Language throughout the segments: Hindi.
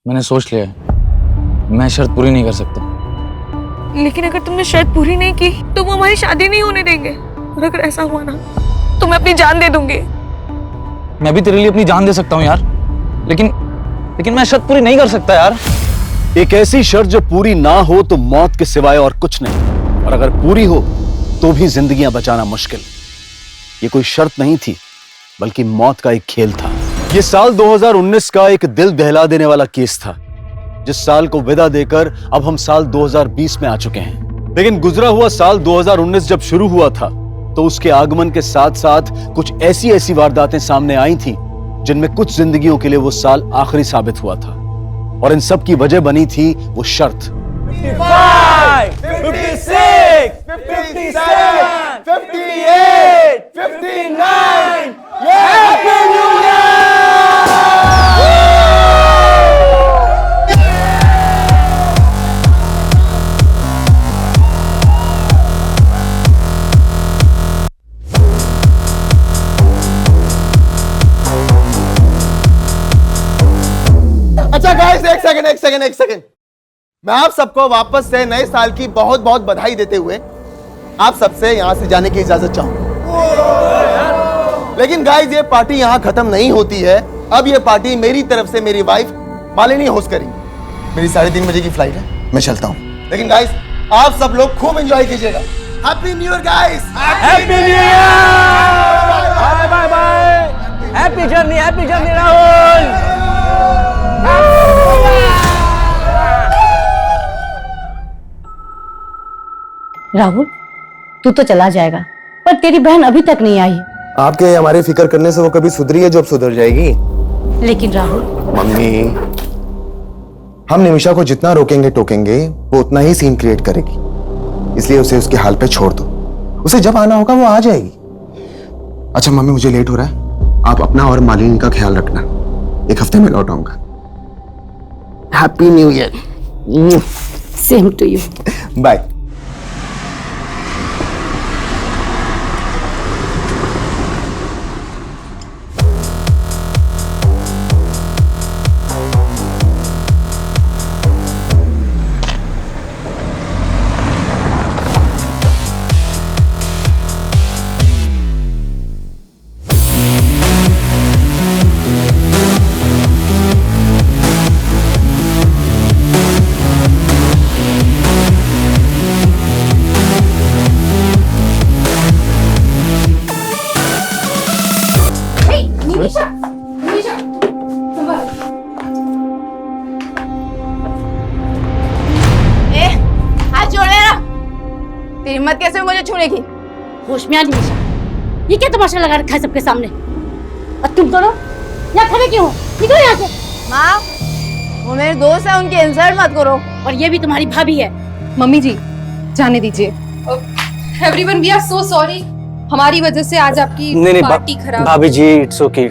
मैंने सोच लिया है, मैं शर्त पूरी नहीं कर सकता। लेकिन अगर तुमने शर्त पूरी नहीं की तो वो हमारी शादी नहीं होने देंगे। और अगर ऐसा हुआ ना तो मैं अपनी जान दे दूंगी। मैं भी तेरे लिए अपनी जान दे सकता हूँ यार, लेकिन मैं शर्त पूरी नहीं कर सकता यार। एक ऐसी शर्त जो पूरी ना हो तो मौत के सिवाय और कुछ नहीं, और अगर पूरी हो तो भी जिंदगियां बचाना मुश्किल। ये कोई शर्त नहीं थी बल्कि मौत का एक खेल था। ये साल 2019 का एक दिल दहला देने वाला केस था, जिस साल को विदा देकर अब हम साल 2020 में आ चुके हैं। लेकिन गुजरा हुआ साल 2019 जब शुरू हुआ था तो उसके आगमन के साथ साथ कुछ ऐसी वारदातें सामने आई थी जिनमें कुछ जिंदगियों के लिए वो साल आखिरी साबित हुआ था, और इन सब की वजह बनी थी वो शर्त। 55, 56, 57, 58, 59, Happy New Year! अच्छा गाइस, एक सेकंड। मैं आप सबको वापस से नए साल की बहुत बहुत बधाई देते हुए आप सबसे यहां से जाने की इजाजत चाहूंगा। लेकिन गाइस, ये पार्टी यहां खत्म नहीं होती है। अब ये पार्टी मेरी तरफ से मेरी वाइफ मालिनी होस्ट करेंगी। मेरी 3:30 बजे की फ्लाइट है, मैं चलता हूं। लेकिन गाइस, आप सब लोग खूब एंजॉय कीजिएगा। Happy new year guys. Happy New Year! Bye bye bye! Happy journey Rahul! Rahul, तू तो चला जाएगा पर तेरी बहन अभी तक नहीं आई। आपके हमारे फिक्र करने से वो कभी सुधरी है जो अब सुधर जाएगी। लेकिन राहुल, मम्मी, हम निमिषा को जितना रोकेंगे टोकेंगे वो उतना ही सीन क्रिएट करेगी, इसलिए उसे उसके हाल पे छोड़ दो। उसे जब आना होगा वो आ जाएगी। अच्छा मम्मी, मुझे लेट हो रहा है, आप अपना और मालिनी का ख्याल रखना। 1 हफ्ते में लौट आऊंगा। Happy new year. Same to you. Bye. तेरी हिम्मत कैसे हुई मुझे छूने की? होश में आ निमिषा, ये क्या तमाशा लगा रखा है सबके सामने? और तुम दोनों यहाँ खड़े क्यों हो? निकलो यहाँ से। माँ, वो मेरे दोस्त है, उनकी इंसल्ट मत करो। और ये भी तुम्हारी भाभी है। मम्मी जी, जाने दीजिए। Everyone, we are so sorry. हमारी वजह से आज आपकी पार्टी खराब। भाभी ji, it's okay,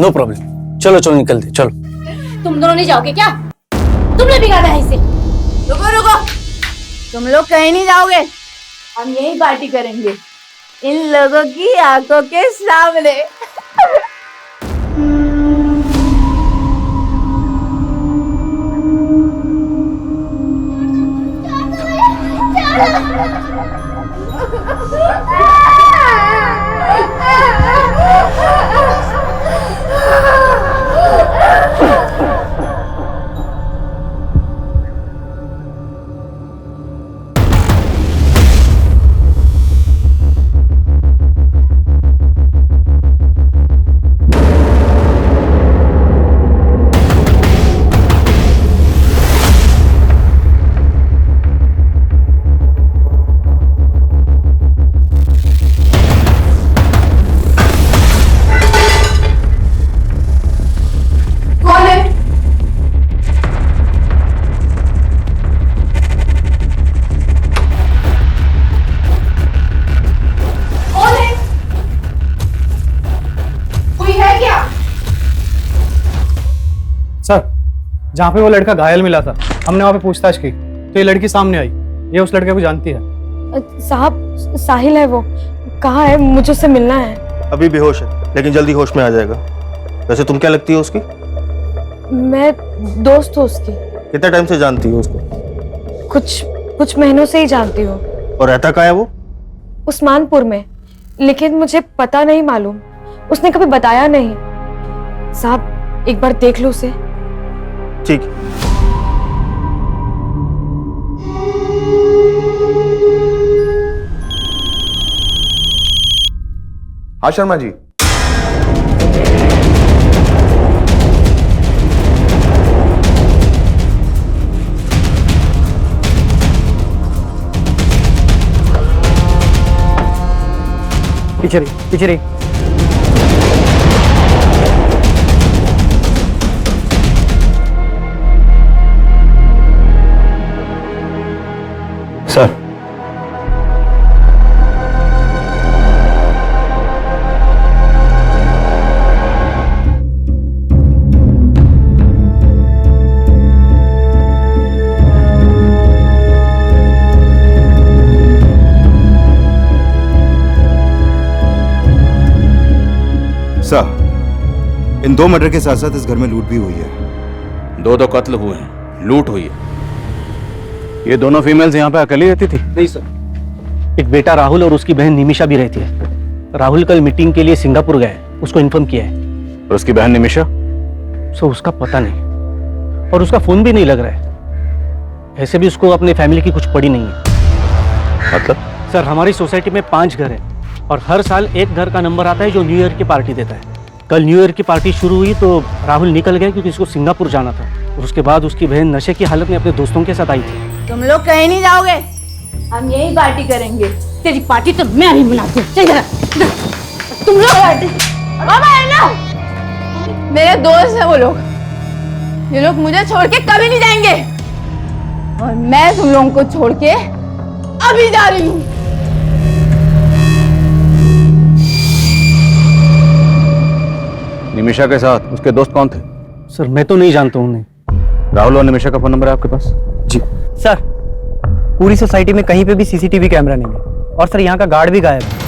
no problem. चलो निकलते, चलो। तुम दोनों नहीं जाओगे क्या? तुमने बिगाड़ा है इसे। रुको, तुम लोग कहीं नहीं जाओगे। हम यही पार्टी करेंगे इन लोगों की आंखों के सामने। सर, जहाँ पे वो लड़का घायल मिला था, हमने वहाँ पे पूछताछ की तो ये लड़की सामने आई। ये उस लड़के को जानती है। साहब, साहिल है वो। कहाँ है? मुझे उससे मिलना है। अभी बेहोश है लेकिन जल्दी होश में आ जाएगा। वैसे तुम क्या लगती हो उसकी? मैं दोस्त हूँ उसकी। कितने टाइम से जानती हो उसको? कुछ महीनों से ही जानती हूँ। और रहता कहाँ है वो? उस्मानपुर में, लेकिन मुझे पता नहीं मालूम, उसने कभी बताया नहीं। साहब एक बार देख लो उसे। ठीक। हाँ शर्मा जी। पीछे रही, पीछे रही। सर, सर, इन 2 मर्डर के साथ साथ इस घर में लूट भी हुई है। 2 कत्ल हुए हैं, लूट हुई है। ये दोनों फीमेल्स यहाँ पे अकेली रहती थी? नहीं सर, एक बेटा राहुल और उसकी बहन निमिषा भी रहती है। राहुल कल मीटिंग के लिए सिंगापुर गए, उसको इन्फॉर्म किया है। और उसकी बहन निमिषा? सो उसका पता नहीं, और उसका फोन भी नहीं लग रहा है। ऐसे भी उसको अपने फैमिली की कुछ पड़ी नहीं है। मतलब? सर, हमारी सोसाइटी में 5 घर हैं और हर साल एक घर का नंबर आता है जो न्यू ईयर की पार्टी देता है। कल न्यू ईयर की पार्टी शुरू हुई तो राहुल निकल गया क्योंकि उसको सिंगापुर जाना था, और उसके बाद उसकी बहन नशे की हालत में अपने दोस्तों के साथ आई थी। तुम लोग कहीं नहीं जाओगे, हम यही पार्टी करेंगे। तेरी पार्टी तो मैं भी मनाती हूँ। चल जरा, तुम लोग मेरे दोस्त हैं वो लोग, ये लोग मुझे छोड़ के कभी नहीं जाएंगे, और मैं तुम लोगों को छोड़ के अभी जा रही हूँ। निमिषा के साथ उसके दोस्त कौन थे? सर, मैं तो नहीं जानता हूँ उन्हें। राहुल और निमिषा का फोन नंबर है आपके पास? जी सर, पूरी सोसाइटी में कहीं पे भी सीसीटीवी कैमरा नहीं है, और सर यहाँ का गार्ड भी गायब है।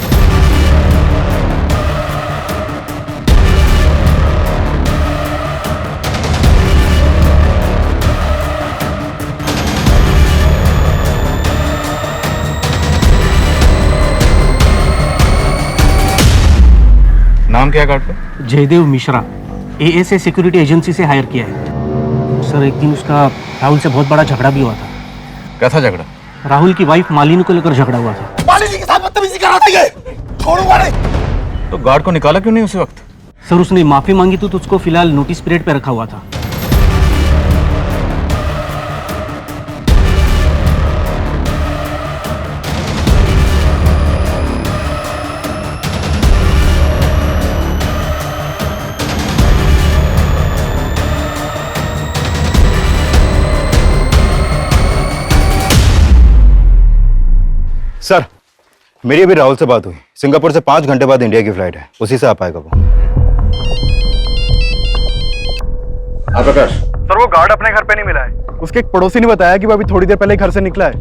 नाम क्या है गार्ड का? Jaidev Mishra, ASA security agency से हायर किया है। सर, एक दिन उसका राहुल से बहुत बड़ा झगड़ा भी हुआ था। कैसा झगड़ा? राहुल की वाइफ मालिनी को लेकर झगड़ा हुआ था। मालिनी के साथ बदतमीजी कर रहा था, छोड़ूंगा नहीं। तो गार्ड को निकाला क्यों नहीं उसी वक्त? सर, उसने माफी मांगी तो उसको फिलहाल नोटिस पीरियड पे रखा हुआ था। सर, मेरी अभी राहुल से बात हुई। सिंगापुर से 5 घंटे बाद इंडिया की फ्लाइट है, उसी से आ पाएगा वो। प्रकाश सर, वो गार्ड अपने घर पे नहीं मिला है। उसके एक पड़ोसी ने बताया कि वो अभी थोड़ी देर पहले घर से निकला है।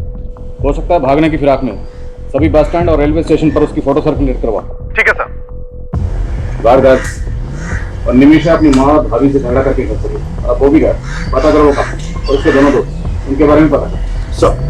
हो सकता है भागने की फिराक में। सभी बस स्टैंड और रेलवे स्टेशन पर उसकी फोटो सर्कुलेट करवा। ठीक है सर। गार्ड और निमिषा अपनी माँ और भाभी से झगड़ा करके घर चली, और वो भी गार्ड पता करो वो कहाँ, और उसके दोनों दोस्त, उनके बारे में पता करो। सर,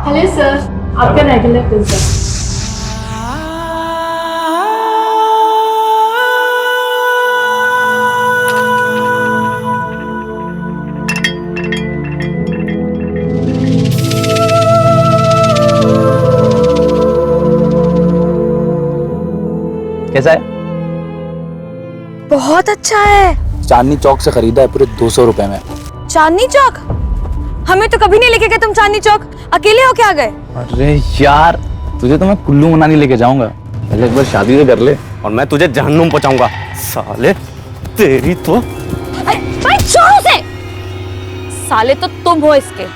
हेलो सर, आपका रेगुलर पिज्जा। कैसा है? बहुत अच्छा है। चांदनी चौक से खरीदा है, पूरे 200 रुपए में। चांदनी चौक? हमें तो कभी नहीं लेके गए तुम चांदनी चौक, अकेले होके आ गए। अरे यार, तुझे तो मैं कुल्लू मनाली लेके जाऊंगा, पहले एक बार शादी तो कर ले। और मैं तुझे जहन्नुम पहुंचाऊंगा साले, तेरी तो। भाई छोड़ो उसे। साले तो तुम हो इसके,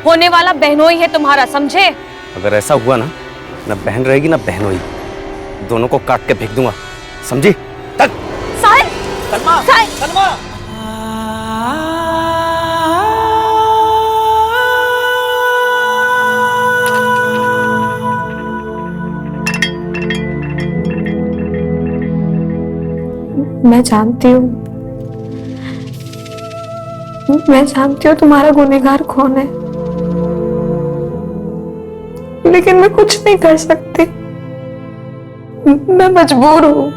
होने वाला बहनोई है तुम्हारा, समझे? अगर ऐसा हुआ ना बहन रहेगी ना बहनोई, दोनों को काट के फेंक दूंगा, समझी? साले मैं जानती हूँ तुम्हारा गुनहगार कौन है, लेकिन मैं कुछ नहीं कर सकती। मैं मजबूर हूँ,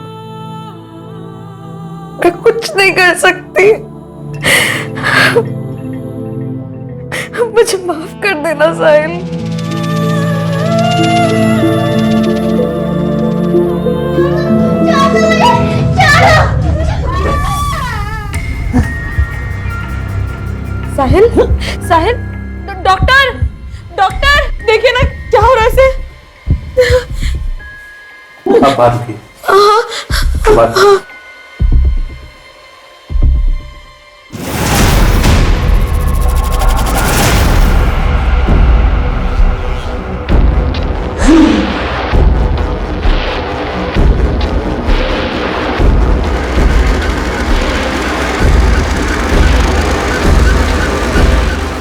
मैं कुछ नहीं कर सकती। मुझे माफ कर देना साहिल। साहिल, साहिल, डॉक्टर, डॉक्टर, देखिए ना क्या हो रहा है इसे। आप बात की बात।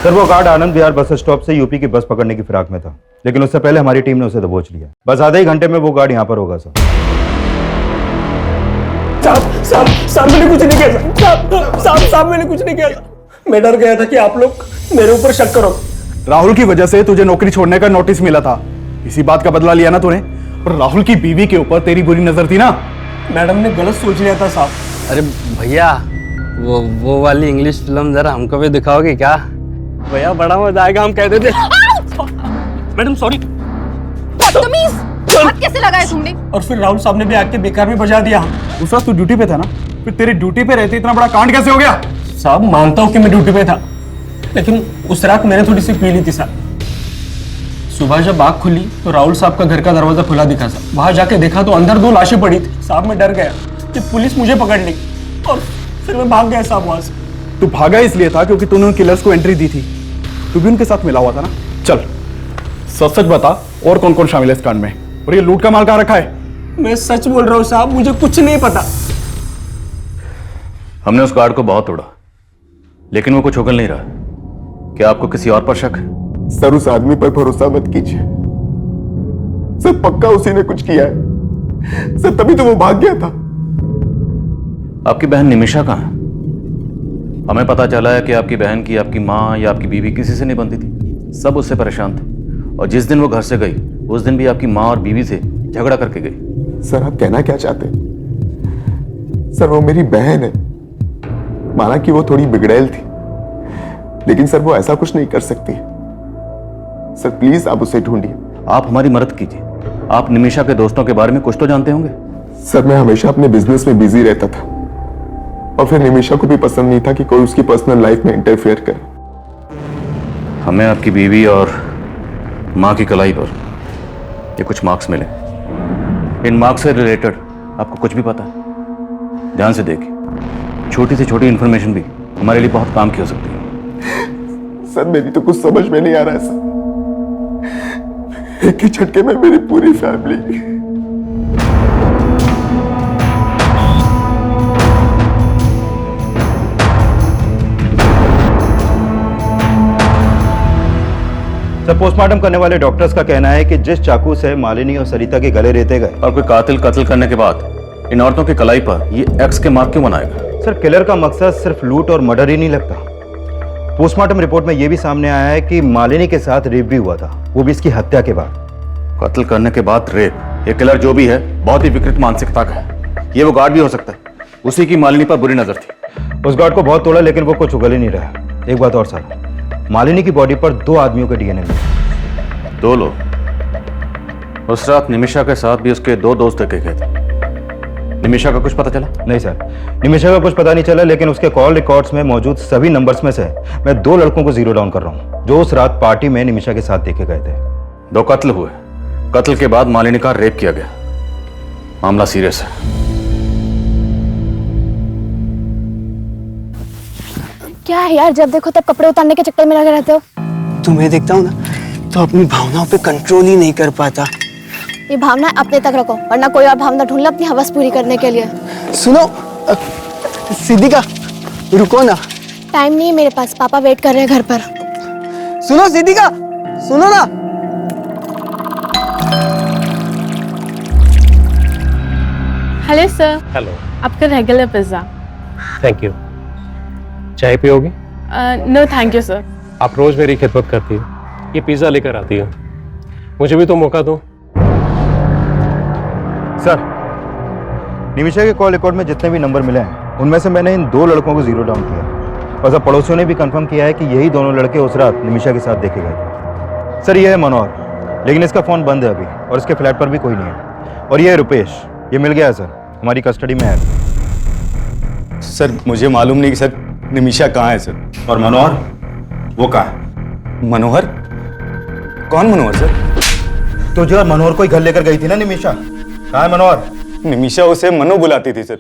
सर वो guard Anand Vihar bus stop से यूपी की बस पकड़ने की फिराक में था, लेकिन उससे पहले हमारी टीम ने उसे दबोच लिया। बस आधे ही घंटे में वो गार्ड यहाँ पर होगा सर। साहब मैंने कुछ नहीं किया। साहब मैंने कुछ नहीं किया। मैं डर गया था कि आप लोग मेरे ऊपर शक करो। राहुल की वजह से तुझे नौकरी छोड़ने का नोटिस मिला था, इसी बात का बदला लिया ना तूने। और राहुल की बीवी के ऊपर तेरी बुरी नजर थी ना। मैडम ने गलत सोच लिया था साहब। अरे भैया वो वाली इंग्लिश फिल्म जरा हमको भी दिखाओगे क्या? भैया बड़ा मजा आएगा, हम कहते थे। Madam sorry. बदतमीज, हाथ कैसे लगाए तुमने? और फिर राहुल साहब ने भी आके बेकार में बजा दिया। उस वक्त तू ड्यूटी पे था ना, फिर तेरी ड्यूटी पे रहते इतना बड़ा कांड कैसे हो गया? साहब मानता हूँ कि मैं ड्यूटी पे था, लेकिन उस रात मैंने थोड़ी सी पी ली थी साहब। सुबह जब आँख खुली तो राहुल साहब का घर का दरवाजा खुला दिखा साहब। वहां जाके देखा तो अंदर 2 लाशें पड़ी थी साहब। मैं डर गया कि पुलिस मुझे पकड़ लेगी और फिर मैं भाग गया साहब वहां से। तू भागा इसलिए था क्योंकि तूने उन किलर्स को एंट्री दी थी। तू भी उनके साथ मिला हुआ था ना। चल सच बता, और कौन कौन शामिल है इस कांड में, और ये लूट का माल कहाँ रखा है? मैं सच बोल रहा हूँ साहब, मुझे कुछ नहीं पता। हमने उस गार्ड को बहुत तोड़ा, लेकिन वो कुछ उगल नहीं रहा। क्या आपको किसी और पर शक है? सर उस आदमी पर भरोसा मत कीजिए सर, पक्का उसी ने कुछ किया है सर, तभी तो वो भाग गया था। आपकी बहन निमिषा कहाँ है? हमें पता चला है कि आपकी बहन की आपकी माँ या आपकी बीवी किसी से नहीं बनती थी, सब उससे परेशान थे। और जिस दिन वो घर से गई उस दिन भी आपकी माँ और बीवी से झगड़ा करके गई। सर आप कहना क्या चाहते हैं? सर वो मेरी बहन है, माना कि वो थोड़ी बिगड़ैल थी, लेकिन सर वो ऐसा कुछ नहीं कर सकती। सर प्लीज आप उसे ढूंढिए। आप हमारी मदद कीजिए। आप निमिषा के दोस्तों के बारे में कुछ तो जानते होंगे। सर मैं हमेशा अपने बिजनेस में बिजी रहता था, और फिर निमिषा को भी पसंद नहीं था कि कोई उसकी पर्सनल लाइफ में इंटरफेयर करे। हमें आपकी बीवी और माँ की कलाई पर ये कुछ मार्क्स मिले। इन मार्क्स से रिलेटेड आपको कुछ भी पता है? ध्यान से देखिए, छोटी से छोटी इंफॉर्मेशन भी हमारे लिए बहुत काम की हो सकती है। सर मेरी तो कुछ समझ में नहीं आ रहा है सर, एक ही झटके में मेरी पूरी फैमिली। सर पोस्टमार्टम करने वाले डॉक्टर्स का कहना है कि जिस चाकू से मालिनी और सरिता के गले रेते गए, और कोई कातिल कत्ल करने के बाद इन औरतों की कलाई पर ये एक्स के मार्क क्यों बनाएगा? सर किलर का मकसद सिर्फ लूट और मर्डर ही नहीं लगता। पोस्टमार्टम रिपोर्ट में यह भी सामने आया है कि मालिनी के साथ रेप भी हुआ था, वो भी इसकी हत्या के बाद। कत्ल करने के बाद रेप? ये किलर जो भी है बहुत ही विकृत मानसिकता का है। ये वो गार्ड भी हो सकता है, उसी की मालिनी पर बुरी नजर थी। उस गार्ड को बहुत तोड़ा, लेकिन वो कुछ उगल ही नहीं रहा। एक बात और सर, मालिनी की बॉडी पर 2 आदमियों के डीएनए मिले। 2 लोग? उस रात निमिषा के साथ भी उसके 2 दोस्त देखे गए थे। निमिषा का कुछ पता चला? नहीं सर, निमिषा का कुछ पता नहीं चला, लेकिन उसके कॉल रिकॉर्ड्स में मौजूद सभी नंबर्स में से मैं 2 लड़कों को जीरो डाउन कर रहा हूं, जो उस रात पार्टी में निमिषा के साथ देखे गए थे। 2 कत्ल हुए, कत्ल के बाद मालिनी का रेप किया गया। मामला सीरियस है। क्या है यार, जब देखो तब कपड़े उतारने के चक्कर में लगे रहते हो। तुम्हें देखता हूँ ना तो अपनी भावनाओं पे कंट्रोल ही नहीं कर पाता। ये भावना अपने तक रखो, वरना कोई और भावना ढूंढ लो अपनी हवस पूरी करने के लिए। सुनो, सिद्धिका रुको ना। टाइम नहीं है मेरे पास, पापा वेट कर रहे हैं घर पर। सुनो सिद्धिका, सुनो ना। हेलो सर, हेलो, आपका रेगुलर पिज्जा। Thank you. चाय पियोगी? No thank you sir. आप रोज मेरी खिदमत करती हो, ये पिज्जा लेकर आती हो, मुझे भी तो मौका दो। सर, निमिषा के कॉल रिकॉर्ड में जितने भी नंबर मिले हैं उनमें से मैंने इन 2 लड़कों को जीरो डाउन किया और सब पड़ोसियों ने भी कंफर्म किया है कि यही दोनों लड़के उस रात निमिषा के साथ देखे गए थे। सर, ये है मनोहर, लेकिन इसका फ़ोन बंद है अभी और इसके फ्लैट पर भी कोई नहीं है। और ये है रुपेश, ये मिल गया है सर, हमारी कस्टडी में है। सर मुझे मालूम नहीं कि सर निमिषा कहाँ है सर। और मनोहर, वो कहाँ है? मनोहर? कौन मनोहर सर? तुझे और मनोहर को ही घर लेकर गई थी ना निमिषा, कहाँ है मनोहर? निमिषा उसे मनु बुलाती थी सर,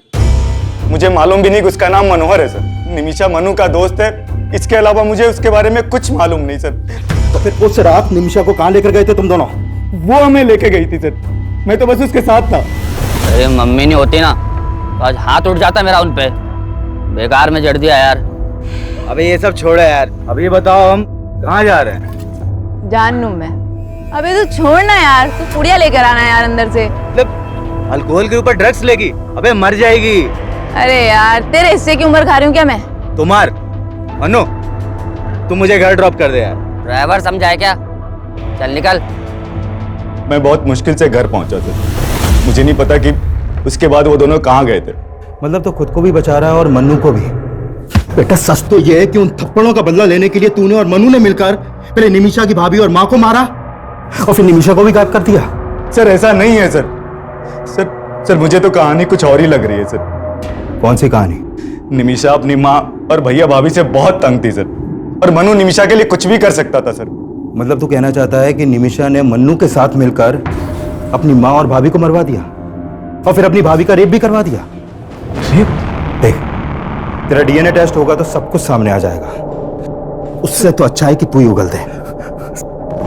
मुझे मालूम भी नहीं कि उसका नाम मनोहर है सर। निमिषा मनु का दोस्त है, इसके अलावा मुझे उसके बारे में कुछ मालूम नहीं सर। तो फिर उस रात निमिषा को कहाँ लेकर गए थे तुम दोनों? वो हमें लेके गई थी सर, मैं तो बस उसके साथ था। अरे मम्मी नहीं होती ना तो आज हाथ उठ जाता मेरा उन पे, बेकार में जड़ दिया यार। अबे ये सब छोड़ो यार, अब ये बताओ हम कहाँ जा रहे हैं? जान लूं मैं। अबे तू छोड़ ना यार, तू पुड़िया लेकर आना यार अंदर से। मतलब अल्कोहल के ऊपर ड्रग्स लेगी? अबे मर जाएगी। अरे यार, तेरे हिस्से की उम्र खा रही हूँ क्या मैं? तुम्हार मनु, तुम मुझे घर ड्रॉप कर दे यार। ड्राइवर समझाए क्या? चल निकल। मैं बहुत मुश्किल से घर पहुंचा था, मुझे नहीं पता कि उसके बाद वो दोनों कहाँ गए थे। मतलब तो खुद को भी बचा रहा है और मन्नू को भी। बेटा सच तो ये है कि उन थप्पड़ों का बदला लेने के लिए तूने और मन्नू ने मिलकर पहले निमिषा की भाभी और माँ को मारा और फिर निमिषा को भी गायब कर दिया। सर ऐसा नहीं है सर। सर मुझे तो कहानी कुछ और ही लग रही है सर। कौन सी कहानी? निमिषा अपनी माँ और भैया भाभी से बहुत तंग थी सर, और मनु निमिषा के लिए कुछ भी कर सकता था सर। मतलब तू कहना चाहता है कि निमिषा ने मन्नू के साथ मिलकर अपनी माँ और भाभी को मरवा दिया और फिर अपनी भाभी का रेप भी करवा दिया? देख, तेरा डीएनए टेस्ट होगा तो सब कुछ सामने आ जाएगा। उससे तो अच्छा है कि तू ही उगल दे।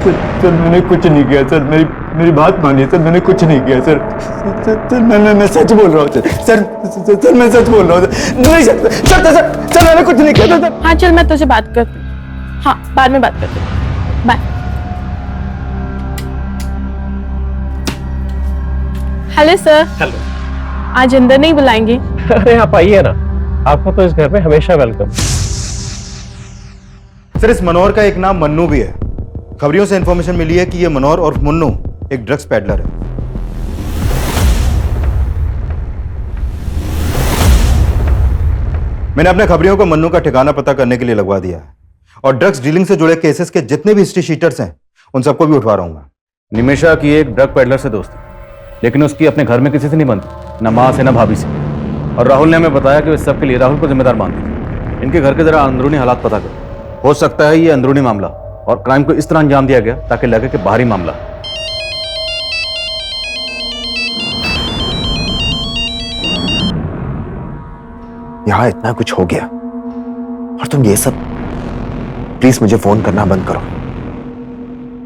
सर मैंने कुछ नहीं किया सर, मेरी बात मानिए सर, मैंने कुछ नहीं किया सर। मैं सच बोल रहा हूँ सर, मैं सच बोल रहा हूँ नहीं सर, मैंने कुछ नहीं किया सर। हाँ चल, मैं तुझे बात करती हूँ। हाँ बाद में बात करती हूँ, बाय। Hello sir. हेलो। आज अंदर नहीं बुलाएंगे? अरे आप आइए ना, आपको तो इस घर में हमेशा वेलकम। सर इस मनोहर का एक नाम मन्नू भी है। खबरियों से इंफॉर्मेशन मिली है कि ये मनोहर और मुन्नू एक ड्रग्स पैडलर है। मैंने अपने खबरियों को मन्नू का ठिकाना पता करने के लिए लगवा दिया है और ड्रग्स डीलिंग से जुड़े केसेस के जितने भी हिस्ट्री शीटर्स हैं उन सबको भी उठवा रहा हूं मैं। निमिषा की एक ड्रग पैडलर से दोस्ती, लेकिन उसकी अपने घर में किसी से नहीं बनती, न माँ से न भाभी से। और राहुल ने हमें बताया कि इस सब के लिए राहुल को जिम्मेदार मानती थी। इनके घर के जरा अंदरूनी हालात पता करो, हो सकता है ये अंदरूनी मामला और क्राइम को इस तरह अंजाम दिया गया ताकि लगे कि बाहरी मामला। यहां इतना कुछ हो गया और तुम ये सब, प्लीज मुझे फोन करना बंद करो।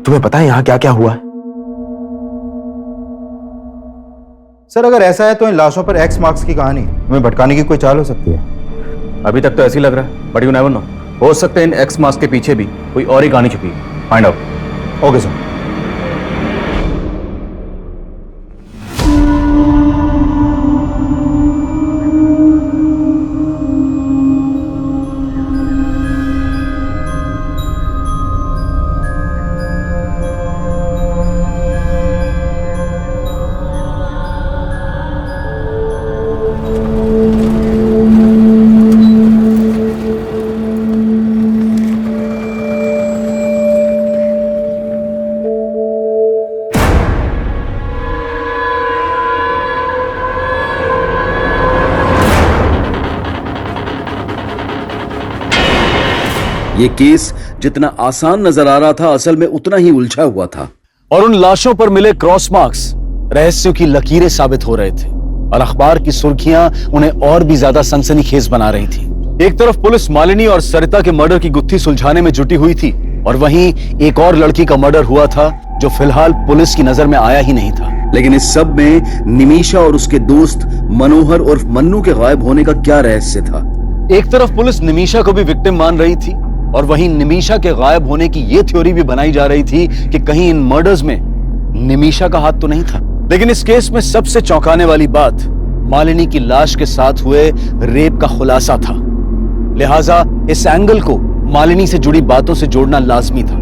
तुम्हें पता है यहां क्या क्या हुआ है? सर अगर ऐसा है तो इन लाशों पर एक्स मार्क्स की कहानी हमें भटकाने की कोई चाल हो सकती है। अभी तक तो ऐसे ही लग रहा है, बट यू नेवर नो, हो सकता है इन एक्स मार्क्स के पीछे भी कोई और ही कहानी छुपी है। Find out. Okay sir. ये केस जितना आसान नजर आ रहा था असल में उतना ही उलझा हुआ था और उन लाशों पर मिले क्रॉस मार्क्स रहस्यों की लकीरें साबित हो रहे थे और अखबार की सुर्खियां उन्हें और भी ज्यादा सनसनीखेज बना रही थी। एक तरफ पुलिस मालिनी और सरिता के मर्डर की गुत्थी सुलझाने में जुटी हुई थी और वहीं एक और लड़की का मर्डर हुआ था जो फिलहाल पुलिस की नजर में आया ही नहीं था। लेकिन इस सब में निमिषा और उसके दोस्त मनोहर और मन्नू के गायब होने का क्या रहस्य था? एक तरफ पुलिस निमिषा को भी विक्टिम मान रही थी और वहीं निमिषा के गायब होने की यह थ्योरी भी बनाई जा रही थी कि कहीं इन मर्डर्स में निमिषा का हाथ तो नहीं था। लेकिन इस केस में सबसे चौंकाने वाली बात मालिनी की लाश के साथ हुए रेप का खुलासा था। लिहाजा इस एंगल को मालिनी से जुड़ी बातों से जोड़ना लाजमी था।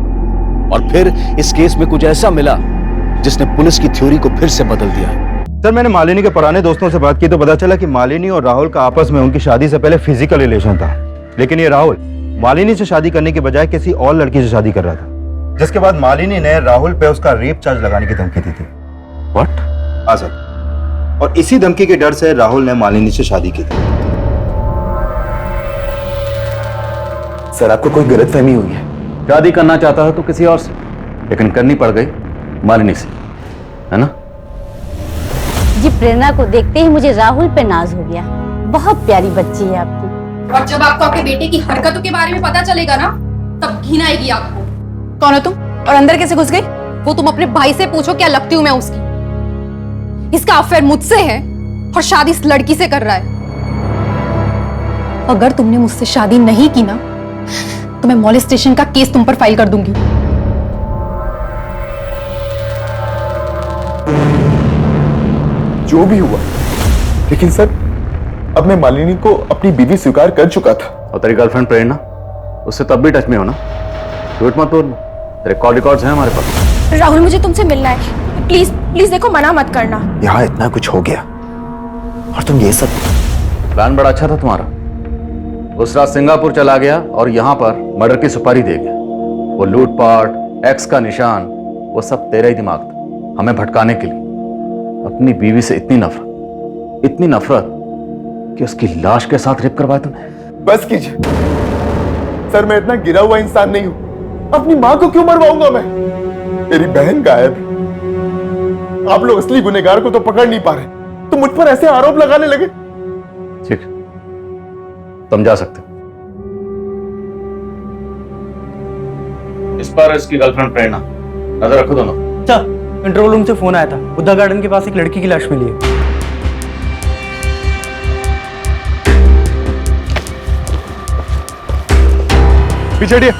और फिर इस केस में कुछ ऐसा मिला जिसने पुलिस की थ्योरी को फिर से बदल दिया। सर, मैंने मालिनी के पुराने दोस्तों से बात की तो पता चला कि मालिनी और राहुल का आपस में उनकी शादी से पहले फिजिकल रिलेशन था। लेकिन ये राहुल मालिनी से शादी करने के बजाय किसी और लड़की से शादी कर रहा था, जिसके बाद मालिनी ने राहुल पे उसका रेप चार्ज लगाने की धमकी दी थी। व्हाट? हाँ सर, और इसी धमकी के डर से राहुल ने मालिनी से शादी की थी। सर, आपको कोई गलतफहमी हुई है। शादी करना चाहता है तो किसी और से, लेकिन करनी पड़ गई मालिनी से, है ना? जी, प्रेरणा को देखते ही मुझे राहुल पे नाज हो गया। बहुत प्यारी बच्ची है आपकी। और जब आपको आपके बेटे की हरकतों के बारे में पता चलेगा ना, तब घिन आएगी आपको। कौन हो तुम और अंदर कैसे घुस गई? वो तुम अपने भाई से पूछो क्या लगती हूँ मैं उसकी। इसका अफेयर मुझसे है और शादी इस लड़की से कर रहा है। अगर तुमने मुझसे शादी नहीं की ना, तो मैं मॉलेस्टेशन का केस तुम पर फाइल कर दूंगी। जो भी हुआ, लेकिन सर, अब मैं मालिनी को अपनी बीवी स्वीकार कर चुका था। और तेरी गर्लफ्रेंड प्रेरणा, उससे तब भी टच में हो ना? झूठ मत बोल, तेरे कॉल रिकॉर्ड्स हैं हमारे पास। राहुल, मुझे तुमसे मिलना है। प्लीज प्लीज देखो, मना मत करना। यहाँ इतना कुछ हो गया और तुम ये सब। प्लान बड़ा अच्छा था तुम्हारा। उस रात सिंगापुर चला गया और यहाँ पर मर्डर की सुपारी दे गया। वो लूटपाट, एक्स का निशान, वो सब तेरा ही दिमाग था, हमें भटकाने के लिए। अपनी बीवी से इतनी नफरत कि उसकी लाश के साथ रेप करवाया तुमने। बस कीजिए सर, मैं इतना गिरा हुआ इंसान नहीं हूं। अपनी मां को क्यों मरवाऊंगा मैं? मेरी बहन गायब। आप लोग असली गुनहगार को तो पकड़ नहीं पा रहे, तो मुझ पर ऐसे आरोप लगाने लगे। ठीक, तुम जा सकते हो। इस पर इसकी गर्लफ्रेंड प्रेरणा, नजर रखो दोनों। अच्छा, कंट्रोल रूम से फोन आया था, बुद्धा गार्डन के पास एक लड़की की लाश मिली है। पीछे हटिए।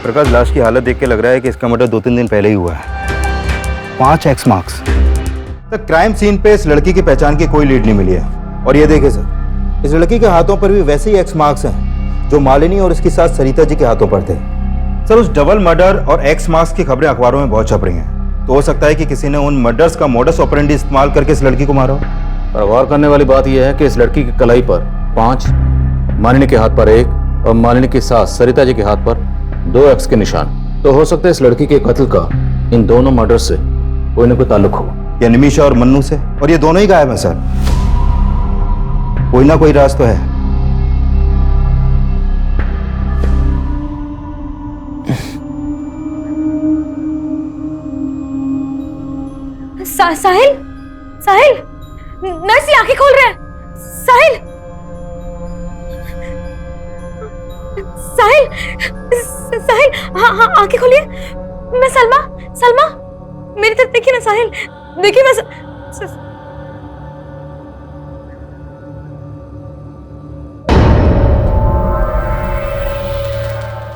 प्रकाश, लाश की हालत देख के लग रहा है कि इसका मर्डर 2-3 दिन पहले ही हुआ है। 5 X marks. Sir, crime scene पे इस लड़की की पहचान की कोई लीड नहीं मिली है। और ये देखे सर, इस लड़की के हाथों पर भी वैसे ही एक्स मार्क्स हैं जो मालिनी और इसकी साथ सरिता जी के हाथों पर थे। सर, उस डबल मर्डर और एक्स मार्क्स की खबरें अखबारों में बहुत छप रही हैं। तो हो सकता है कि किसी ने उन मर्डर्स का मोडस ऑपरेंडी इस्तेमाल करके इस लड़की को मारा हो। पर गौर करने वाली बात यह है कि इस लड़की की कलाई पर 5, मालिनी के हाथ पर 1 और मालिनी की सास सरिता जी के हाथ पर 2 एक्स के निशान। तो हो सकता है इस लड़की के कत्ल का इन दोनों मर्डर से कोई न कोई ताल्लुक हो, या निमिषा और मन्नू से। और ये दोनों ही गायब हैं सर। कोई ना कोई राज तो है। साहिल, साहिल, नर्स आंखें खोल रहे हैं। साहिल, साहिल, साहिल, हाँ हाँ, आंखें खोलिए। मैं सलमा, सलमा, मेरी तरफ देखिए ना साहिल, देखिए मैं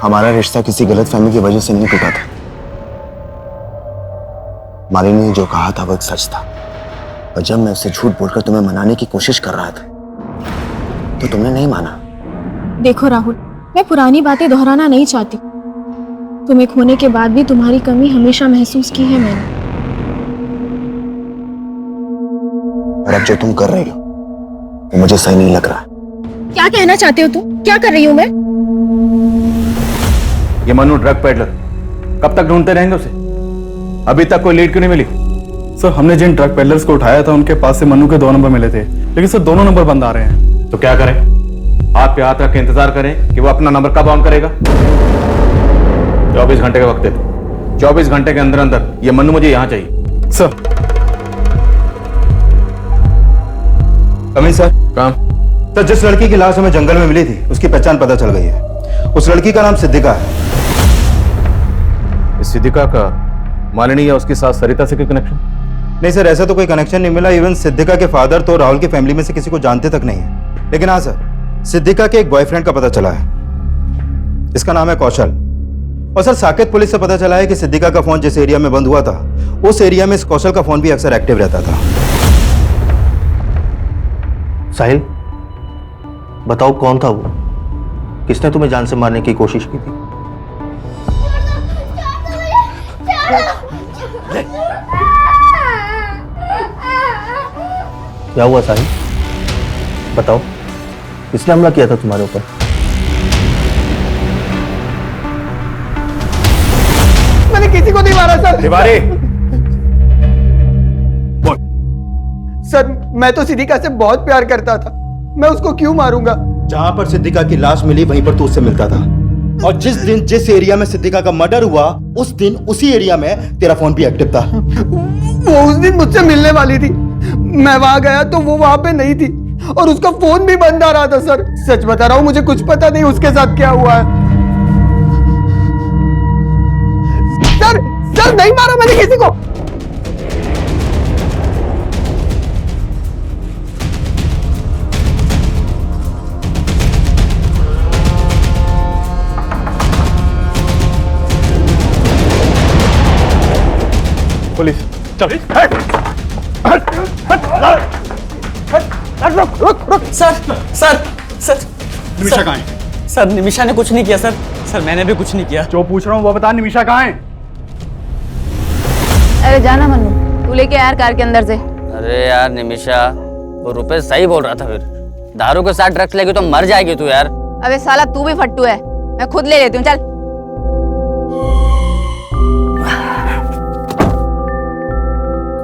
हमारा रिश्ता किसी गलतफहमी की वजह से नहीं टूटा था। मालिनी ने जो कहा था वो एक सच था, और जब मैं उसे झूठ बोलकर तुम्हें मनाने की कोशिश कर रहा था तो तुमने नहीं माना। देखो राहुल, मैं पुरानी बातें दोहराना नहीं चाहती। तुम्हें खोने के बाद भी तुम्हारी कमी हमेशा महसूस की है मैंने। और अब जो तुम कर रही हो वो मुझे सही नहीं लग रहा। क्या कहना चाहते हो तुम? क्या कर रही हूं मैं? ये मनु ड्रग पेडलर, कब तक ढूंढते रहेंगे उसे? अभी तक कोई लीड क्यों नहीं मिली? सर, हमने जिन ड्रग पेडलर्स को उठाया था उनके पास से मनु के 2 नंबर मिले थे, लेकिन सर दोनों नंबर बंद आ रहे हैं। तो क्या करें? हाथ पे हाथ रख के इंतजार करें कि वो अपना नंबर कब ऑन करेगा? 24 घंटे का वक्त है। 24 घंटे के अंदर अंदर ये मनु मुझे यहां चाहिए। Sir, coming sir. काम। सर, जिस लड़की की लाश हमें जंगल में मिली थी उसकी पहचान पता चल गई है। उस लड़की का नाम सिद्धिका है। इस सिद्धिका का मालिनी या उसकी सास सरिता से कोई कनेक्शन? नहीं सर, ऐसा तो कोई कनेक्शन नहीं मिला। इवन सिद्धिका के फादर तो राहुल की फैमिली में से किसी को जानते तक नहीं है। लेकिन हाँ सर, सिद्धिका के एक बॉयफ्रेंड का पता चला है। इसका नाम है कौशल। और सर, साकेत पुलिस से पता चला है कि सिद्धिका का फोन जिस एरिया में बंद हुआ था, उस एरिया में इस कौशल का फोन भी अक्सर एक्टिव रहता था। साहिल, बताओ कौन था वो? किसने तुम्हें जान से मारने की कोशिश की थी? क्या हुआ साहिल? बताओ, किसने हमला किया था तुम्हारे ऊपर? मैंने किसी को नहीं मारा सर। तिवारी, सर, मैं तो सिद्धिका से बहुत प्यार करता था, मैं उसको क्यों मारूंगा? जहां पर सिद्धिका की लाश मिली वहीं पर तू उससे मिलता था। और जिस दिन जिस एरिया में सिद्धिका का मर्डर हुआ, उस दिन उसी एरिया में तेरा फोन भी एक्टिव था। वो उस दिन मुझसे मिलने वाली थी, मैं वहां गया तो वो वहां पे नहीं थी और उसका फोन भी बंद आ रहा था। सर, सच बता रहा हूं, मुझे कुछ पता नहीं उसके साथ क्या हुआ है। सर, नहीं मारा मैंने किसी को। पुलिस, चल। रुक। सर। निमिषा कहाँ है? सर, निमिषा ने कुछ नहीं किया सर। सर, मैंने भी कुछ नहीं किया। जो पूछ रहा हूँ वो बता, निमिषा कहाँ है? अरे जाना मन्नू, तू लेके यार कार के अंदर से। अरे यार निमिषा, वो रुपेश सही बोल रहा था। फिर दारू के साथ ड्रग्स लेगी तो मर जाएगी तू यार। अबे साला, तू भी फट्टू है, मैं खुद ले लेती हूँ, चल।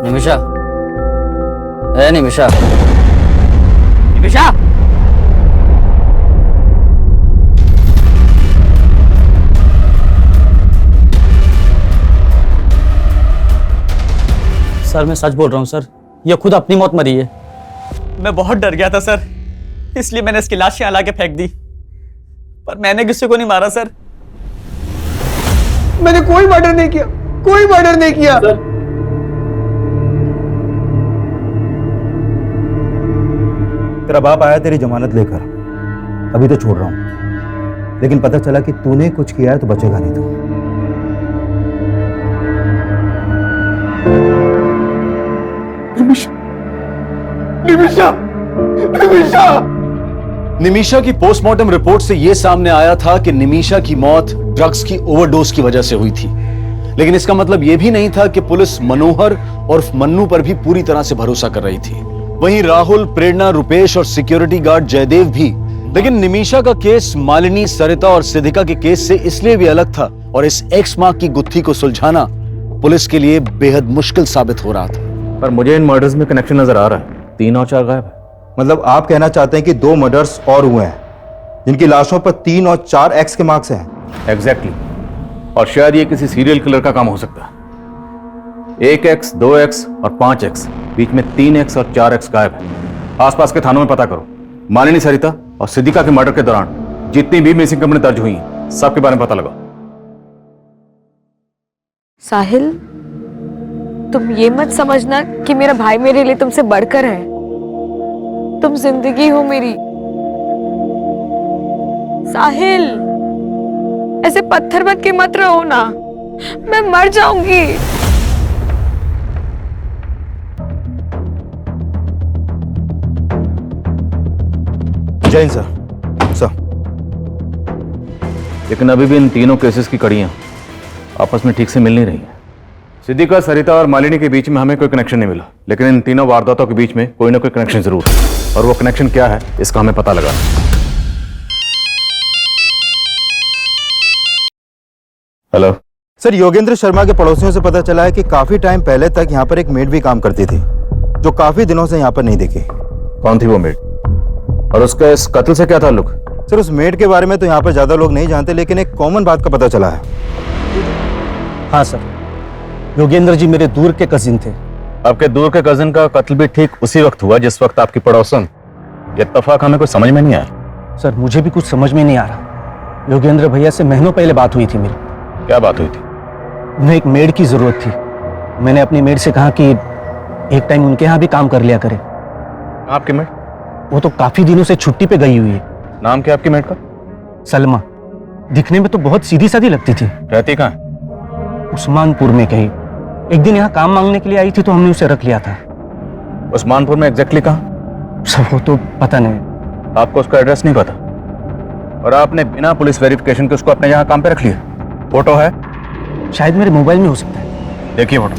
निमिषा, ए निमिषा, निमिषा, सर, मैं सच बोल रहा हूँ सर, ये खुद अपनी मौत मरी है। मैं बहुत डर गया था सर, इसलिए मैंने इसकी लाश यहाँ ला के फेंक दी, पर मैंने किसी को नहीं मारा सर। मैंने कोई मर्डर नहीं किया, कोई मर्डर नहीं किया। तेरा बाप आया तेरी जमानत लेकर, अभी तो छोड़ रहा हूं, लेकिन पता चला कि तूने कुछ किया है तो बचेगा नहीं तू। निमिषा की पोस्टमार्टम रिपोर्ट से यह सामने आया था कि निमिषा की मौत ड्रग्स की ओवरडोज की वजह से हुई थी, लेकिन इसका मतलब यह भी नहीं था कि पुलिस मनोहर और मन्नू पर भी पूरी तरह से भरोसा कर रही थी। वहीं राहुल, प्रेरणा, रुपेश और सिक्योरिटी गार्ड जयदेव भी। लेकिन निमिषा का केस मालिनी, सरिता और सिद्धिका के केस से इसलिए भी अलग था और इस एक्स मार्क की गुत्थी को सुलझाना पुलिस के लिए बेहद मुश्किल साबित हो रहा था। पर मुझे इन मर्डर्स में कनेक्शन नजर आ रहा है। 3 और 4 गायब है। मतलब आप कहना चाहते हैं कि 2 मर्डर्स और हुए हैं जिनकी लाशों पर 3 और 4 एक्स के मार्क्स हैं? एग्जैक्टली। और शायद ये किसी सीरियल किलर का काम हो सकता है। 1X, 2X और 5X, बीच में 3X और 4X गायब है। आसपास के थानों में पता करो। मालिनी, सरिता और सिद्धिका के मर्डर के दौरान जितनी भी मिसिंग कंप्लेंट दर्ज हुई हैं, सबके बारे में पता लगाओ। साहिल, तुम ये मत समझना कि मेरा भाई मेरे लिए तुमसे बढ़कर है। तुम जिंदगी हो मेरी। साहिल, ऐसे पत्थर बन के मत रहो ना, मैं मर जाऊंगी। जैन सर। लेकिन अभी भी इन तीनों केसेस की कड़ियां आपस में ठीक से मिल नहीं रही हैं। सिद्धिका, सरिता और मालिनी के बीच में हमें कोई कनेक्शन नहीं मिला, लेकिन इन तीनों वारदातों के बीच में कोई ना कोई कनेक्शन जरूर है, और वो कनेक्शन क्या है इसका हमें पता लगा। हेलो सर, योगेंद्र शर्मा के पड़ोसियों से पता चला है कि काफी टाइम पहले तक यहाँ पर एक मेड भी काम करती थी, जो काफी दिनों से यहाँ पर नहीं दिखी। कौन थी वो मेड, और उसका इस कत्ल से क्या ताल्लुक? सर, उस मेड के बारे में तो यहाँ पर ज्यादा लोग नहीं जानते, लेकिन एक कॉमन बात का पता चला है। हाँ सर, योगेंद्र जी मेरे दूर के कजिन थे। आपके दूर के कजिन का कत्ल भी ठीक उसी वक्त हुआ जिस वक्त आपकी पड़ोसन। ये इत्तेफाक हमें कुछ समझ में नहीं आया। सर, मुझे भी कुछ समझ में नहीं आ रहा। योगेंद्र भैया से महीनों पहले बात हुई थी मेरी। क्या बात हुई थी? उन्हें एक मेड की जरूरत थी। मैंने अपनी मेड से कहा कि एक टाइम उनके यहाँ भी काम कर लिया करे। आपकी मेड? वो तो काफी दिनों से छुट्टी पे गई हुई है। नाम क्या आपकी मेड का? सलमा। दिखने में तो बहुत सीधी सादी लगती थी। रहती कहाँ? उस्मानपुर में कहीं। एक दिन यहाँ काम मांगने के लिए आई थी तो हमने उसे रख लिया था। उस्मानपुर में एग्जैक्टली कहाँ? सब वो तो पता नहीं। आपको उसका एड्रेस नहीं पता और आपने बिना पुलिस वेरिफिकेशन के उसको अपने यहाँ काम पे रख लिया? फोटो है? शायद मेरे मोबाइल में हो सकता है। देखिए फोटो।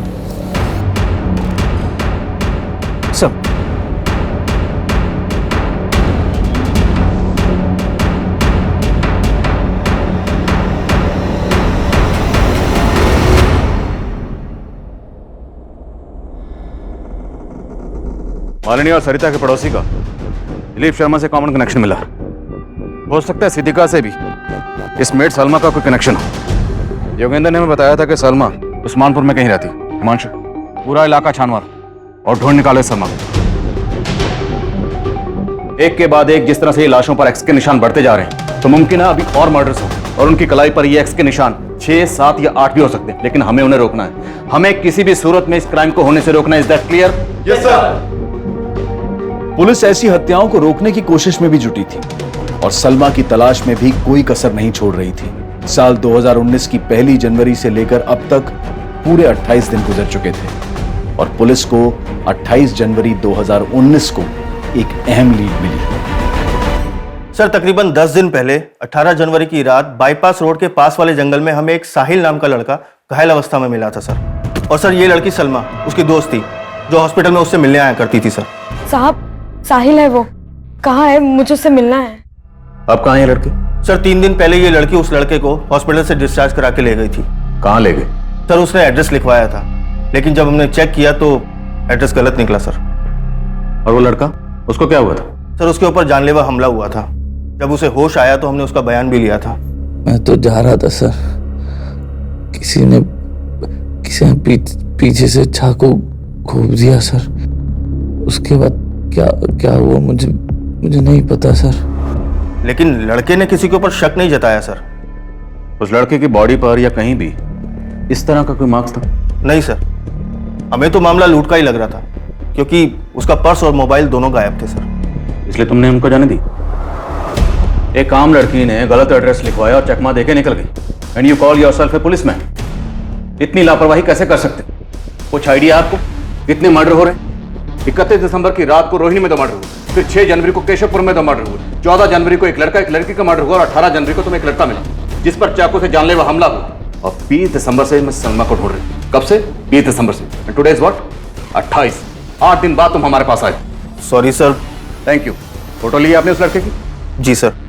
सब मालिनी और सरिता के पड़ोसी का दिलीप शर्मा से कॉमन कनेक्शन मिला। हो सकता है सिद्दीका से भी इस मेड सलमा का कोई कनेक्शन हो। योगेंद्र ने हमें बताया था कि सलमा उस्मानपुर में कहीं रहती। हिमांशु, पूरा इलाका छान मार और ढूंढ निकाले सलमा को। एक के बाद एक जिस तरह से ये लाशों पर एक्स के निशान बढ़ते जा रहे हैं तो मुमकिन है अभी और मर्डर्स हो और उनकी कलाई पर ये एक्स के निशान 6, 7 या 8 भी हो सकते हैं। लेकिन हमें उन्हें रोकना है। हमें किसी भी सूरत में इस क्राइम को होने से रोकना है। Is that clear? Yes sir. Police ऐसी हत्याओं को रोकने की कोशिश में भी जुटी थी और सलमा की तलाश में भी कोई कसर नहीं छोड़ रही थी। साल 2019 की पहली जनवरी से लेकर अब तक पूरे 28 दिन गुजर चुके थे और पुलिस को 28 जनवरी 2019 को एक अहम लीड मिली। सर तकरीबन 10 दिन पहले 18 जनवरी की रात बाईपास रोड के पास वाले जंगल में हमें एक साहिल नाम का लड़का घायल अवस्था में मिला था सर। और सर ये लड़की सलमा उसकी दोस्त थी जो हॉस्पिटल में उससे मिलने आया करती थी सर। साहब साहिल है वो। कहाँ है? मुझे उससे मिलना है। अब कहाँ है लड़की? सर 3 दिन पहले ये लड़की उस लड़के को हॉस्पिटल से डिस्चार्ज करा के ले गई थी। कहाँ ले गई? सर उसने एड्रेस लिखवाया था लेकिन जब हमने चेक किया तो एड्रेस गलत निकला सर। और वो लड़का, उसको क्या हुआ था? सर उसके ऊपर जानलेवा हमला हुआ था। जब उसे होश आया तो हमने उसका बयान भी लिया था। मैं तो जा रहा था सर, किसी ने पीछे से चाकू घोंप दिया सर। उसके बाद क्या हुआ मुझे नहीं पता सर। लेकिन लड़के ने किसी के ऊपर शक नहीं जताया सर। उस लड़के की बॉडी पर या कहीं भी इस तरह का कोई मार्क्स था? नहीं सर, हमें तो मामला लूट का ही लग रहा था क्योंकि उसका पर्स और मोबाइल दोनों गायब थे सर। इसलिए तुमने उनको जाने दी? एक आम लड़की ने गलत एड्रेस लिखवाया और चकमा देके निकल गई and you call yourself A policeman. इतनी लापरवाही कैसे कर सकते? कुछ आइडिया आपको? कितने मर्डर हो रहे हैं? 31 दिसंबर की रात को रोहिणी में 2 मर्डर हुए, फिर 6 जनवरी को केशवपुर में 2 मर्डर हुए, 14 जनवरी को एक लड़का एक लड़की का मर्डर हुआ और 18 जनवरी को तुम्हें एक लड़का मिला जिस पर चाकू से जानलेवा हमला हुआ। और 20 दिसंबर से मैं सलमा को ढूंढ रही हूँ। कब से? 20 दिसंबर से। Today is what? 28। 8 दिन बाद तुम हमारे पास आए। Sorry sir. Thank you. Photo ली आपने उस लड़के की? जी सर।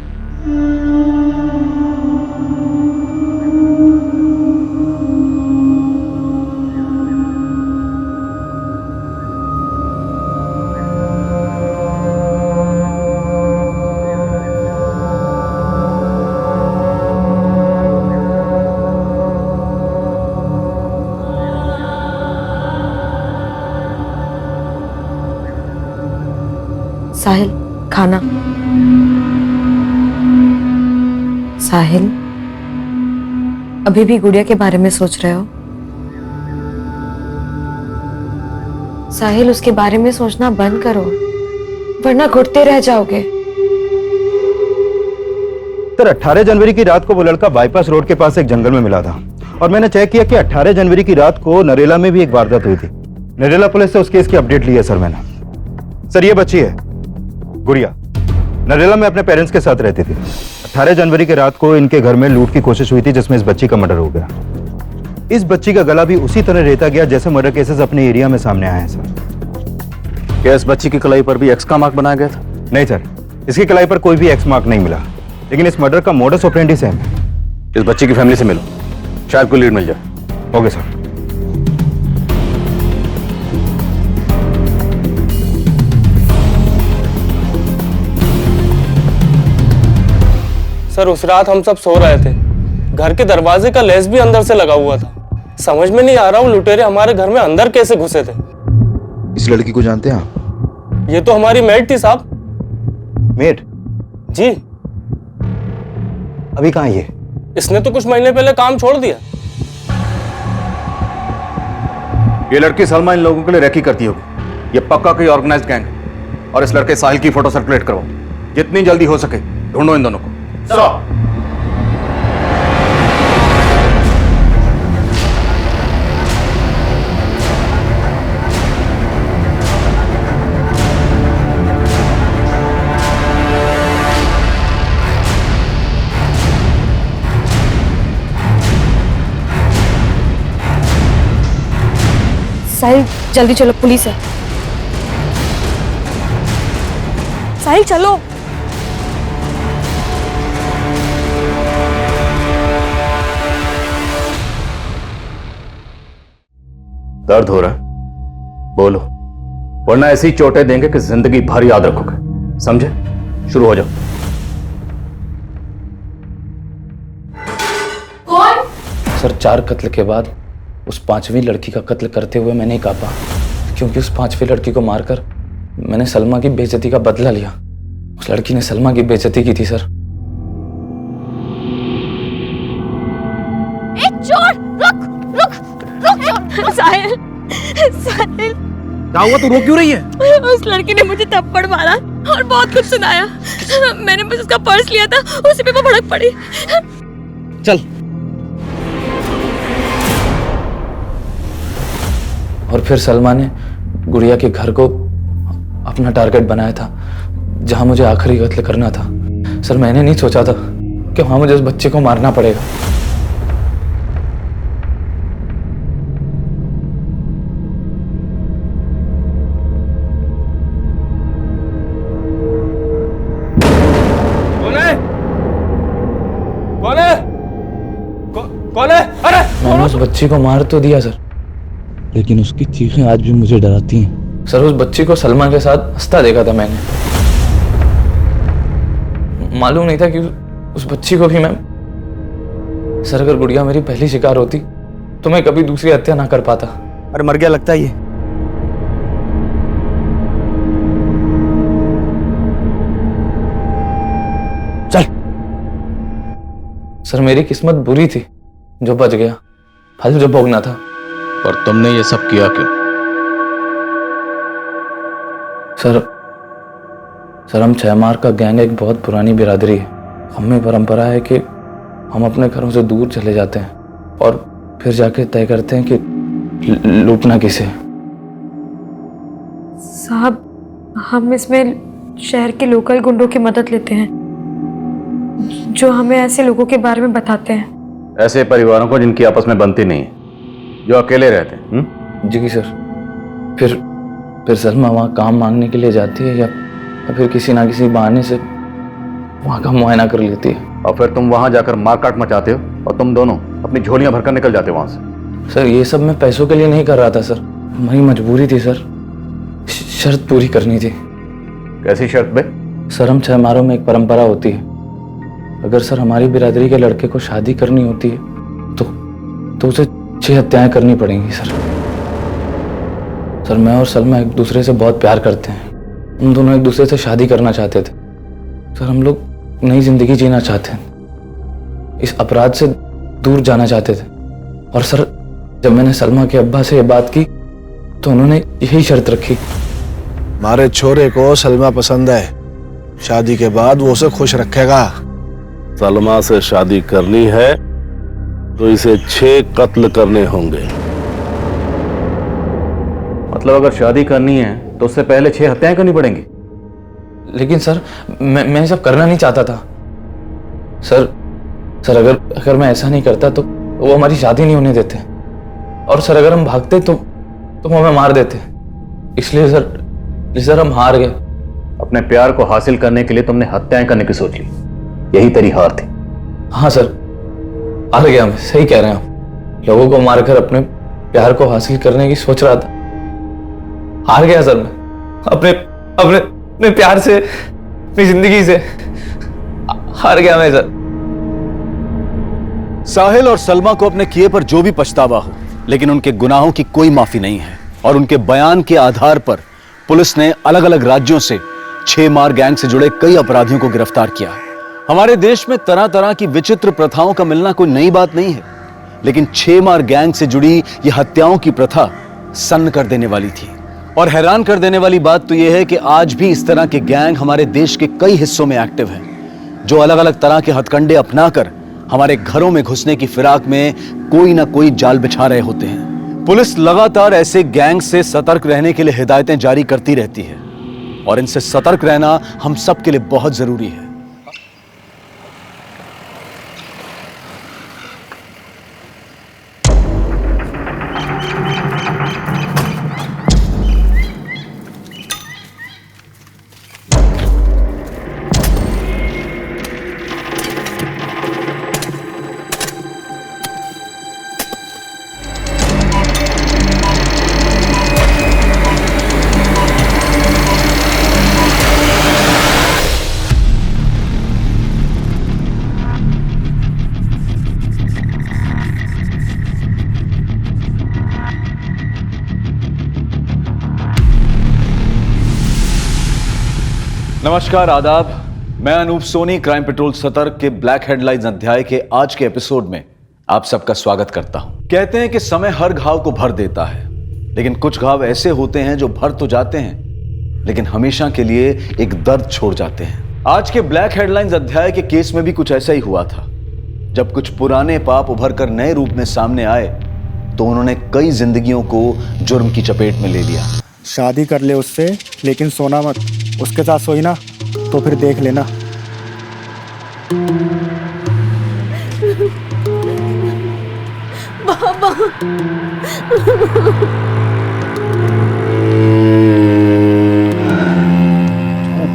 साहिल खाना। साहिल अभी भी गुड़िया के बारे में सोच रहे हो? साहिल उसके बारे में सोचना बंद करो वरना घुटते रह जाओगे। सर 18 जनवरी की रात को वो लड़का बाईपास रोड के पास एक जंगल में मिला था और मैंने चेक किया कि 18 जनवरी की रात को नरेला में भी एक वारदात हुई थी। नरेला पुलिस से उस केस की अपडेट ली है सर मैंने। सर ये बच्ची है गुड़िया, नरेला में अपने पेरेंट्स के साथ रहती थी। 18 जनवरी की रात को इनके घर में लूट की कोशिश हुई थी जिसमें इस बच्ची का मर्डर हो गया। इस बच्ची का गला भी उसी तरह रेता गया जैसे मर्डर केसेस अपने एरिया में सामने आए हैं सर। क्या इस बच्ची की कलाई पर भी एक्स का मार्क बनाया गया था? नहीं सर, इसकी कलाई पर कोई भी एक्स मार्क नहीं मिला, लेकिन इस मर्डर का मोडस ऑपरेंडी सेम है। इस बच्ची की फैमिली से मिलो, शायद कोई लीड मिल जाए। Okay sir. सर उस रात हम सब सो रहे थे, घर के दरवाजे का लेस भी अंदर से लगा हुआ था। समझ में नहीं आ रहा वो लुटेरे हमारे घर में अंदर कैसे घुसे थे। इस लड़की को जानते हैं आप? ये तो हमारी मेड थी साहब। मेड? जी। अभी कहाँ ये? इसने तो कुछ महीने पहले काम छोड़ दिया। ये लड़की सलमा इन लोगों के लिए रेकी करती होगी। ये पक्का कोई ऑर्गेनाइज्ड गैंग है। और इस लड़के साहिल की फोटो सर्कुलेट करवाओ। जितनी जल्दी हो सके ढूंढो इन दोनों को। साहिल जल्दी चलो, पुलिस है। साहिल चलो। दर्द हो रहा है? बोलो, वरना ऐसी ही चोटें देंगे कि जिंदगी भर याद रखोगे। समझे? शुरू हो जाओ। कौन? सर 4 कत्ल के बाद उस 5वीं लड़की का कत्ल करते हुए मैंने कापा, क्योंकि उस 5वीं लड़की को मारकर मैंने सलमा की बेइज्जती का बदला लिया। उस लड़की ने सलमा की बेइज्जती की थी सर। चोर, रुक रुक रुक चोर। साहिल, साहिल क्या हुआ? तू रो क्यों रही है? उस लड़की ने मुझे थप्पड़ मारा और बहुत कुछ सुनाया। मैंने बस उसका पर्स लिया था, उसी पे वो भड़क पड़ी। चल। और फिर सलमा ने गुड़िया के घर को अपना टारगेट बनाया था, जहां मुझे आखिरी कत्ल करना था। सर मैंने नहीं सोचा था कि वहां मुझे उस बच्चे को मारना पड़ेगा। कौन है? अरे मैंने उस बच्ची को मार तो दिया सर, लेकिन उसकी चीखें आज भी मुझे डराती हैं। सर उस बच्ची को सलमा के साथ हंसता देखा था मैंने। मालूम नहीं था कि उस बच्ची को भी मैं... सर अगर गुड़िया मेरी पहली शिकार होती तो मैं कभी दूसरी हत्या ना कर पाता। अरे मर गया लगता है ये। चल। सर मेरी किस्मत बुरी थी जो बच गया, फल जो भोगना था। और तुमने ये सब किया क्यों? सर हम 6 मार का गैंग एक बहुत पुरानी बिरादरी है। हमें परंपरा है कि हम अपने घरों से दूर चले जाते हैं और फिर जाके तय करते हैं कि लूटना किसे। साहब हम इसमें शहर के लोकल गुंडों की मदद लेते हैं, जो हमें ऐसे लोगों के बारे में बताते हैं। ऐसे परिवारों को जिनकी आपस में बनती नहीं है, जो अकेले रहते हैं। जी सर। फिर सलमा वहाँ काम मांगने के लिए जाती है या फिर किसी ना किसी बहाने से वहाँ का मुआयना कर लेती है। और फिर तुम वहाँ जाकर मारकाट मचाते हो और तुम दोनों अपनी झोलियां भरकर निकल जाते हो वहाँ से। सर ये सब मैं पैसों के लिए नहीं कर रहा था सर, हमारी मजबूरी थी सर। शर्त पूरी करनी थी। कैसी शर्त बे? सर हम 6 मारों में एक परंपरा होती है, अगर सर हमारी बिरादरी के लड़के को शादी करनी होती है तो उसे 6 हत्याएं करनी पड़ेंगी सर। सर मैं और सलमा एक दूसरे से बहुत प्यार करते हैं। हम दोनों एक दूसरे से शादी करना चाहते थे सर। हम लोग नई जिंदगी जीना चाहते हैं, इस अपराध से दूर जाना चाहते थे। और सर जब मैंने सलमा के अब्बा से ये बात की तो उन्होंने यही शर्त रखी। हमारे छोरे को सलमा पसंद है, शादी के बाद वो उसे खुश रखेगा। सलमा से शादी करनी है तो इसे 6 कत्ल करने होंगे। मतलब अगर शादी करनी है तो उससे पहले 6 हत्याएं करनी पड़ेंगी। लेकिन सर मैं सब करना नहीं चाहता था सर अगर मैं ऐसा नहीं करता तो वो हमारी शादी नहीं होने देते, और सर अगर हम भागते तो वो हमें मार देते। इसलिए सर हम हार गए। अपने प्यार को हासिल करने के लिए तुमने हत्याएं करने की सोच ली, यही तेरी हार थी। हाँ सर हार गया मैं, सही कह रहे हैं आप। लोगों को मारकर अपने प्यार को हासिल करने की सोच रहा था, हार गया सर मैं। अपने प्यार से, अपनी जिंदगी से हार गया मैं सर। साहिल और सलमा को अपने किए पर जो भी पछतावा हो, लेकिन उनके गुनाहों की कोई माफी नहीं है। और उनके बयान के आधार पर पुलिस ने अलग अलग राज्यों से 6 मार गैंग से जुड़े कई अपराधियों को गिरफ्तार किया है। हमारे देश में तरह तरह की विचित्र प्रथाओं का मिलना कोई नई बात नहीं है, लेकिन 6 मार गैंग से जुड़ी यह हत्याओं की प्रथा सन्न कर देने वाली थी। और हैरान कर देने वाली बात तो यह है कि आज भी इस तरह के गैंग हमारे देश के कई हिस्सों में एक्टिव हैं, जो अलग अलग तरह के हथकंडे अपनाकर हमारे घरों में घुसने की फिराक में कोई ना कोई जाल बिछा रहे होते हैं। पुलिस लगातार ऐसे गैंग से सतर्क रहने के लिए हिदायतें जारी करती रहती है और इनसे सतर्क रहना हम सब के लिए बहुत जरूरी है। नमस्कार, आदाब। मैं अनूप सोनी क्राइम पेट्रोल सतर्क के ब्लैक हेडलाइंस अध्याय के आज के एपिसोड में आप सबका स्वागत करता हूं। कहते हैं कि समय हर घाव को भर देता है, लेकिन कुछ घाव ऐसे होते हैं जो भर तो जाते हैं लेकिन हमेशा के लिए एक दर्द छोड़ जाते हैं। आज के ब्लैक हेडलाइंस अध्याय के केस में भी कुछ ऐसा ही हुआ था। जब कुछ पुराने पाप उभर कर नए रूप में सामने आए तो उन्होंने कई जिंदगियों को जुर्म की चपेट में ले लिया। शादी कर ले उससे, लेकिन सोना मत। उसके साथ सोई ना तो फिर देख लेना। बाबा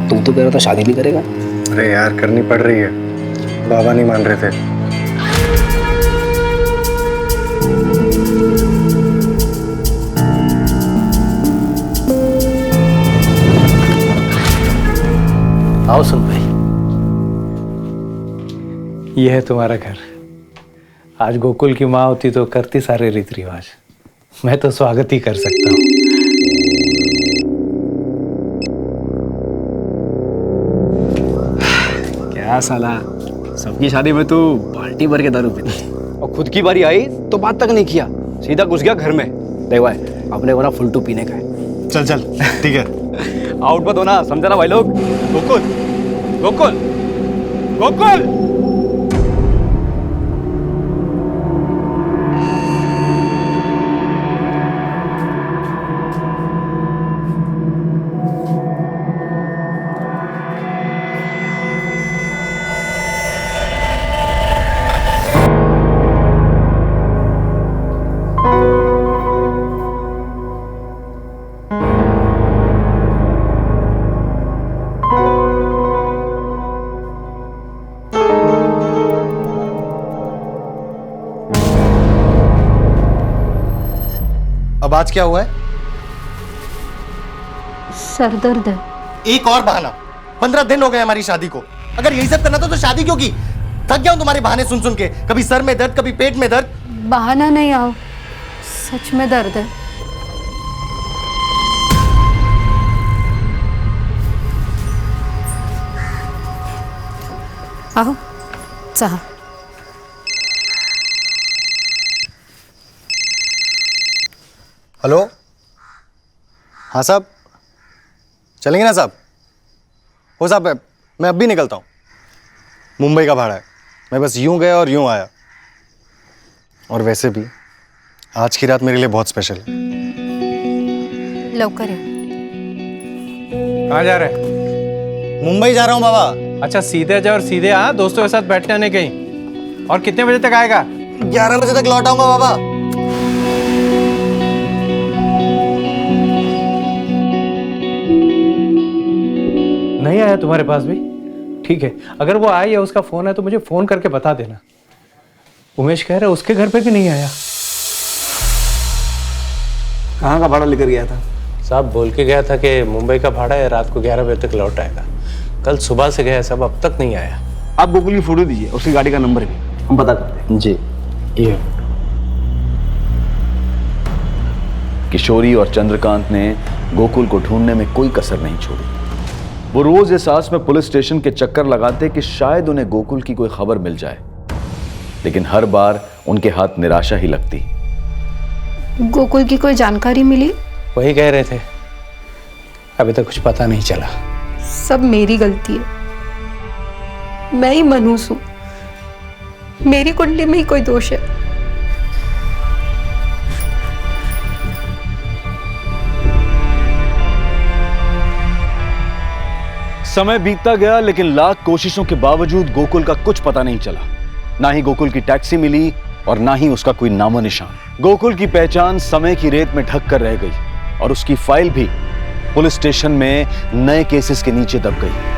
तुम तो कह रहा था शादी भी करेगा। अरे यार, करनी पड़ रही है, बाबा नहीं मान रहे थे। आओ सुन भाई, ये है तुम्हारा घर। आज गोकुल की माँ होती तो करती सारे रीति रिवाज। मैं तो स्वागत ही कर सकता हूँ। क्या साला, सबकी शादी में तू बाल्टी भर के दारू पीता और खुद की बारी आई तो बात तक नहीं किया, सीधा घुस गया घर में। देख भाई, अपने को ना फुलटू पीने का है। चल चल ठीक है, आउट मत होना, समझा ना भाई लोग। गोकुल गोकुल गोकुल। अब आज क्या हुआ है? सर दर्द है। एक और बहाना। 15 दिन हो गए हमारी शादी को। अगर यही सब करना था तो शादी क्यों की? थक गया हूं तुम्हारे बहाने सुन सुन के। कभी सर में दर्द, कभी पेट में दर्द। बहाना नहीं आओ, सच में दर्द है। आओ चाह। हेलो, हाँ साहब, चलेंगे ना साहब? हो साहब, मैं अब भी निकलता हूँ। मुंबई का भाड़ा है, मैं बस यूं गया और यूं आया। और वैसे भी आज की रात मेरे लिए बहुत स्पेशल है। लवकर है। कहाँ जा रहे हैं? मुंबई जा रहा हूँ बाबा। अच्छा, सीधे जा और सीधे आ, दोस्तों के साथ बैठने आने कहीं। और कितने बजे तक आएगा? 11 बजे तक लौट आऊंगा बाबा। नहीं आया तुम्हारे पास भी? ठीक है, अगर वो आया या उसका फोन है तो मुझे फोन करके बता देना। उमेश कह रहा है उसके घर पे भी नहीं आया। कहाँ का भाड़ा लेकर गया था? साहब बोल के गया था कि मुंबई का भाड़ा है, रात को 11 बजे तक लौट आएगा। कल सुबह से गया सब, अब तक नहीं आया। आप गोकुल की फोटो दीजिए, उसकी गाड़ी का नंबर भी हम पता करते हैं। जी। ये किशोरी और चंद्रकांत ने गोकुल को ढूंढने में कोई कसर नहीं छोड़ी। वो रोज इस आस में पुलिस स्टेशन के चक्कर लगाते कि शायद उन्हें गोकुल की कोई खबर मिल जाए, लेकिन हर बार उनके हाथ निराशा ही लगती। गोकुल की कोई जानकारी मिली? वही कह रहे थे, अभी तक कुछ पता नहीं चला। सब मेरी गलती है, मैं ही मनहूस हूं, मेरी कुंडली में ही कोई दोष है। समय बीतता गया, लेकिन लाख कोशिशों के बावजूद गोकुल का कुछ पता नहीं चला। ना ही गोकुल की टैक्सी मिली और ना ही उसका कोई नामो निशान। गोकुल की पहचान समय की रेत में ढक कर रह गई और उसकी फाइल भी पुलिस स्टेशन में नए केसेस के नीचे दब गई।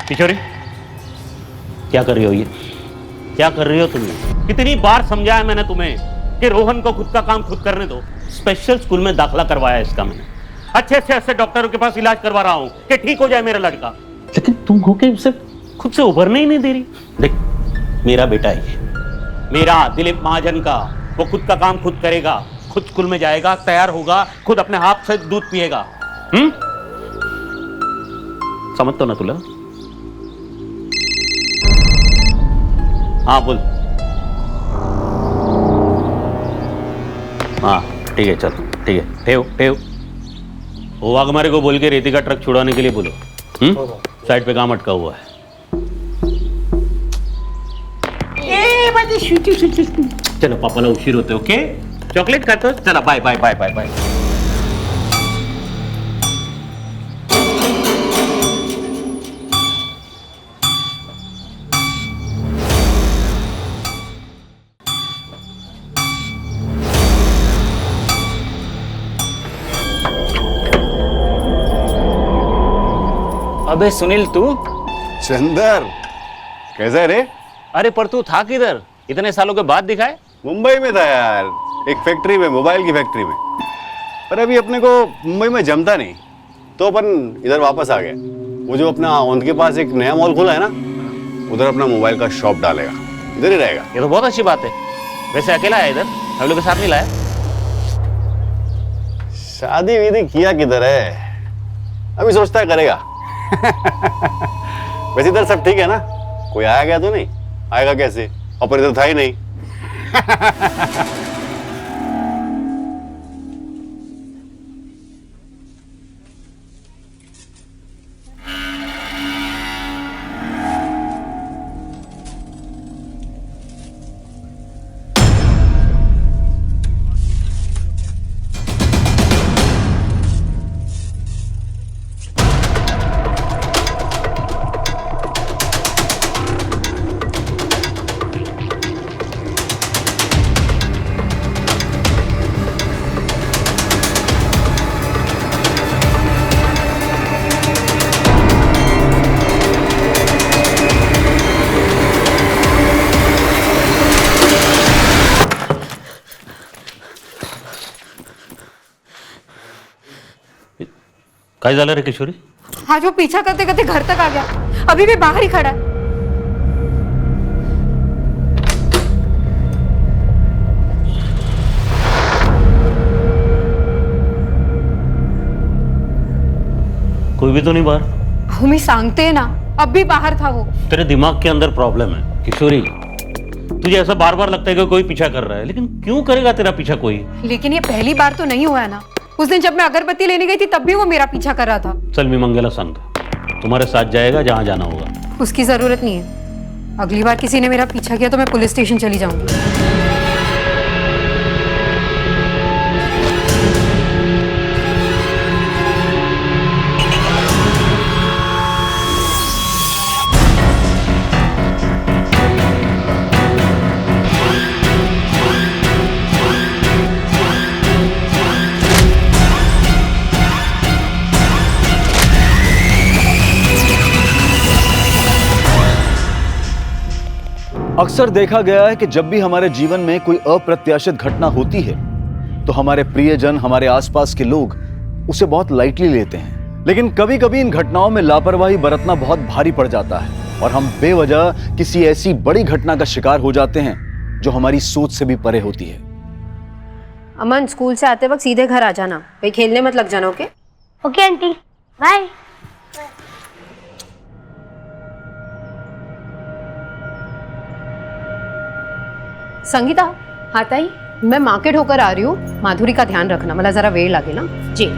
किशोरी, क्या कर रही हो ये? क्या कर रही हो तुम? कितनी बार समझाया मैंने तुम्हें कि रोहन को खुद का काम खुद करने दो। स्पेशल स्कूल में दाखिला करवाया इसका मैंने, अच्छे से अच्छे डॉक्टरों के पास इलाज करवा रहा हूं कि ठीक हो जाए मेरा लड़का, लेकिन तुम हो के उसे खुद से उभरने ही नहीं दे रही। देख, मेरा बेटा है, मेरा दिलीप महाजन का, वो खुद का काम खुद करेगा, खुद स्कूल में जाएगा, तैयार होगा, खुद अपने हाथ से दूध पिएगा। समझ तो ना तुला? हाँ बोल। हाँ ठीक है, चल ठीक है, ठेव वो वाघमारे को बोल के रेती का ट्रक छुड़ाने के लिए बोलो। साइड पे काम अटका हुआ है। चलो पापाला उशीर होते, ओके? चॉकलेट खाते हो? चला, bye bye bye bye bye. अबे सुनील, तू? चंदर, कैसा है रे? अरे पर तू था किधर? इतने सालों के बाद दिखाए? मुंबई में था यार, एक फैक्ट्री में, मोबाइल की फैक्ट्री में। पर अभी अपने को मुंबई में जमता नहीं, तो अपन इधर वापस आ गए। वो जो अपना औंध के पास एक नया मॉल खुला है ना, उधर अपना मोबाइल का शॉप डालेगा, इधर ही रहेगा। ये तो बहुत अच्छी बात है। वैसे अकेला है इधर, हम लोग के साथ नहीं लाया? शादी वीदी किया किधर है, अभी सोचता है करेगा। वैसे इधर सब ठीक है ना? कोई आया गया तो नहीं? आएगा कैसे, और इधर था ही नहीं। काय झालं रे किशोरी? आज वो पीछा करते करते घर तक आ गया, अभी भी बाहर ही खड़ा है। कोई भी तो नहीं बाहर? हम ही सांगते हैं ना, अब भी बाहर था वो। तेरे दिमाग के अंदर प्रॉब्लम है किशोरी। तुझे ऐसा बार बार लगता है कि कोई पीछा कर रहा है, लेकिन क्यों करेगा तेरा पीछा कोई? लेकिन ये पहली बार तो नहीं हुआ है ना। उस दिन जब मैं अगरबत्ती लेने गई थी तब भी वो मेरा पीछा कर रहा था। चल मी मंगेला सांगतो, तुम्हारे साथ जाएगा जहां जाना होगा। उसकी जरूरत नहीं है। अगली बार किसी ने मेरा पीछा किया तो मैं पुलिस स्टेशन चली जाऊंगी। अक्सर देखा गया है कि जब भी हमारे जीवन में कोई अप्रत्याशित घटना होती है तो हमारे प्रियजन, हमारे आसपास के लोग उसे बहुत लाइटली लेते हैं। लेकिन कभी कभी इन घटनाओं में लापरवाही बरतना बहुत भारी पड़ जाता है और हम बेवजह किसी ऐसी बड़ी घटना का शिकार हो जाते हैं जो हमारी सोच से भी परे होती है। अमन, स्कूल से आते वक्त सीधे घर आ जाना, भाई खेलने मत लग जाना। Okay okay aunty, bye. Sangeeta, हाँ ताई, मैं मार्केट होकर आ रही हूँ, माधुरी का ध्यान रखना, मला जरा वेळ लागे ना जी।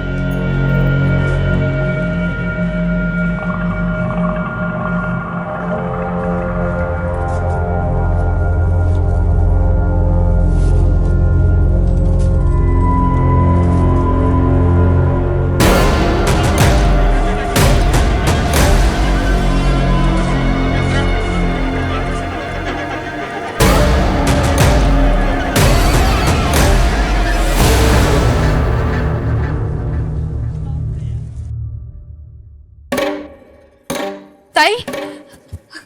ताई,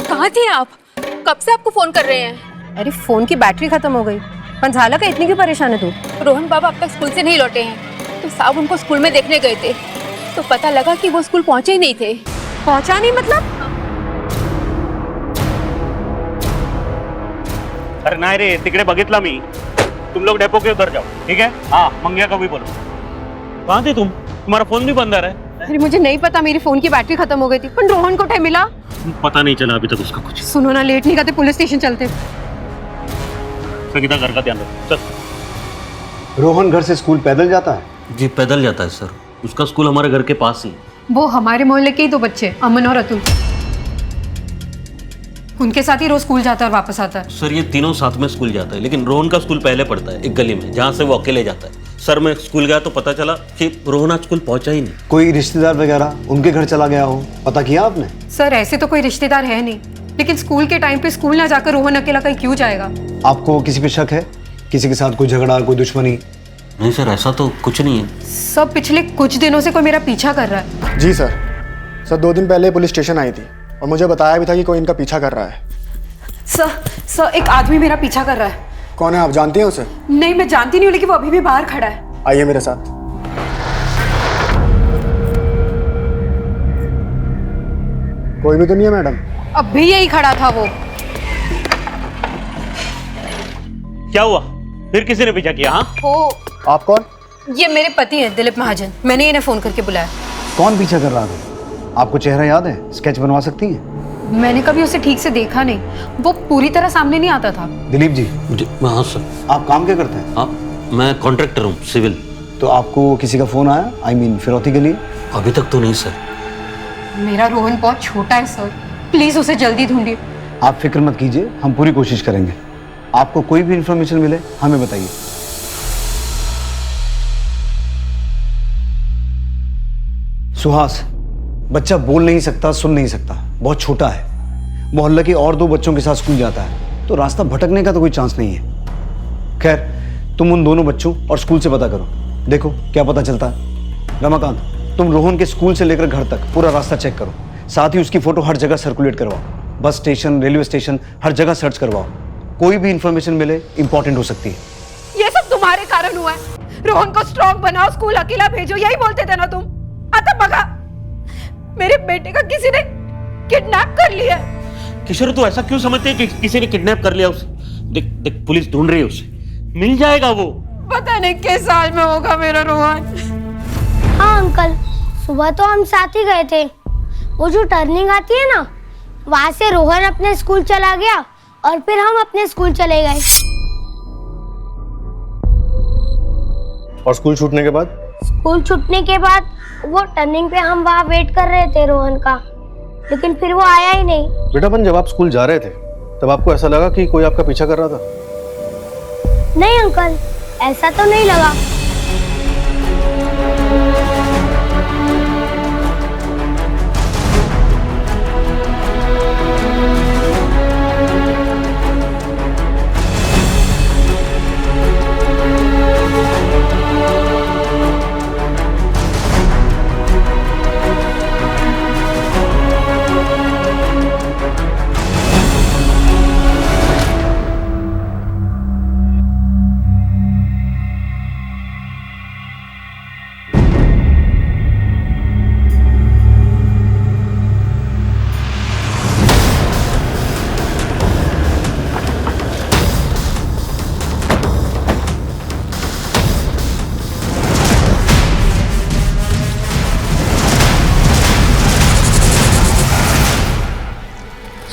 कहाँ थी आप? कब से आपको फोन कर रहे हैं? अरे फोन की बैटरी खत्म हो गई। पर झाला का इतनी क्यों परेशान है तू? रोहन बाबा अब तक स्कूल से नहीं लौटे हैं, तो साहब उनको स्कूल में देखने गए थे, तो पता लगा कि वो स्कूल पहुंचे ही नहीं थे। पहुंचा नहीं मतलब? अरे नाही रे, तिकडे बघितला मी। तुम लोग डेपो के उधर जाओ, ठीक है? हाँ, मंगिया को भी बोलो। कहाँ थे तुम? तुम्हारा फोन भी बंद आ रहा है। अरे मुझे नहीं पता, मेरी फोन की बैटरी खत्म हो गई थी। पर रोहन को टाइम मिला? पता नहीं चला अभी तक उसका कुछ। सुनो ना, लेट नहीं करते, पुलिस स्टेशन चलते। संगीता, घर का ध्यान रखो। चल। रोहन घर से स्कूल पैदल जाता है? जी पैदल जाता है सर, उसका स्कूल हमारे घर के पास ही। वो हमारे मोहल्ले के ही दो बच्चे, अमन और अतुल, उनके साथ ही रोज स्कूल जाता है और वापस आता है। सर ये तीनों साथ में स्कूल जाता है, लेकिन रोहन का स्कूल पहले पड़ता है एक गली में, जहाँ से वो अकेले जाता है। सर मैं स्कूल गया तो पता चला कि रोहन आज स्कूल पहुंचा ही नहीं। कोई रिश्तेदार वगैरह उनके घर चला गया हो, पता किया आपने? सर ऐसे तो कोई रिश्तेदार है नहीं, लेकिन स्कूल के टाइम पे स्कूल ना जाकर रोहन अकेला कहीं क्यों जाएगा? आपको किसी पे शक है? किसी के साथ कोई झगड़ा, कोई दुश्मनी? नहीं सर, ऐसा तो कुछ नहीं है। सब पिछले कुछ दिनों से कोई मेरा पीछा कर रहा है। जी सर, 2 दिन पहले पुलिस स्टेशन आई थी और मुझे बताया भी था कि कोई इनका पीछा कर रहा है। सर एक आदमी मेरा पीछा कर रहा है। कौन है, आप जानती हैं उसे? नहीं, मैं जानती नहीं हूँ, लेकिन वो अभी भी बाहर खड़ा है। आइए मेरे साथ। कोई भी तो नहीं है मैडम? अब भी यही खड़ा था वो। क्या हुआ? फिर किसी ने पीछा किया? हाँ, वो आप कौन? ये मेरे पति हैं, दिलीप महाजन। मैंने इन्हें फोन करके बुलाया। कौन पीछा कर रहा था? आपको चेहरा याद है? स्केच बनवा सकती हैं? मैंने कभी उसे ठीक से देखा नहीं, वो पूरी तरह सामने नहीं आता था। दिलीप जी। हाँ सर। आप काम क्या करते हैं? हाँ, मैं कॉन्ट्रैक्टर हूँ, सिविल। तो आपको किसी का फोन आया, I mean फिरौती के लिए? अभी तक तो नहीं सर। मेरा रोहन बहुत छोटा है सर, प्लीज उसे जल्दी ढूंढिए। आप फिक्र मत कीजिए, हम पूरी कोशिश करेंगे। आपको कोई भी इंफॉर्मेशन मिले हमें बताइए। सुहास, बच्चा बोल नहीं सकता, सुन नहीं सकता, बहुत छोटा है, मोहल्ले के और 2 बच्चों के साथ स्कूल जाता है, तो रास्ता भटकने का तो कोई चांस नहीं है। खैर, तुम उन दोनों बच्चों और स्कूल से पता करो, देखो क्या पता चलता है। रमाकांत, तुम रोहन के स्कूल से लेकर घर तक पूरा रास्ता चेक करो, साथ ही उसकी फोटो हर जगह सर्कुलेट करवाओ। बस स्टेशन, रेलवे स्टेशन, हर जगह सर्च करवाओ। कोई भी इंफॉर्मेशन मिले इंपॉर्टेंट हो सकती है। ये सब तुम्हारे कारण हुआ है। रोहन को स्ट्रॉन्ग बनाओ, स्कूल अकेला भेजो, यही बोलते थे ना तुम। आता बगा, मेरे बेटे का किसी ने किडनैप कर लिया। किशोर, तू ऐसा क्यों समझते है कि किसी ने किडनैप कर लिया उसे? देख देख, पुलिस ढूंढ रही है उसे, मिल जाएगा वो। पता नहीं किस साल में होगा मेरा रोहन। हाँ अंकल, सुबह तो हम साथ ही गए थे। वो जो टर्निंग आती है ना, वहां से रोहन अपने स्कूल चला गया और फिर हम अपने स्कूल चले गए। और स्कूल छूटने के बाद? स्कूल छूटने के बाद वो टर्निंग पे हम वहाँ वेट कर रहे थे रोहन का, लेकिन फिर वो आया ही नहीं। बेटा अपन जब आप स्कूल जा रहे थे तब आपको ऐसा लगा कि कोई आपका पीछा कर रहा था? नहीं अंकल, ऐसा तो नहीं लगा।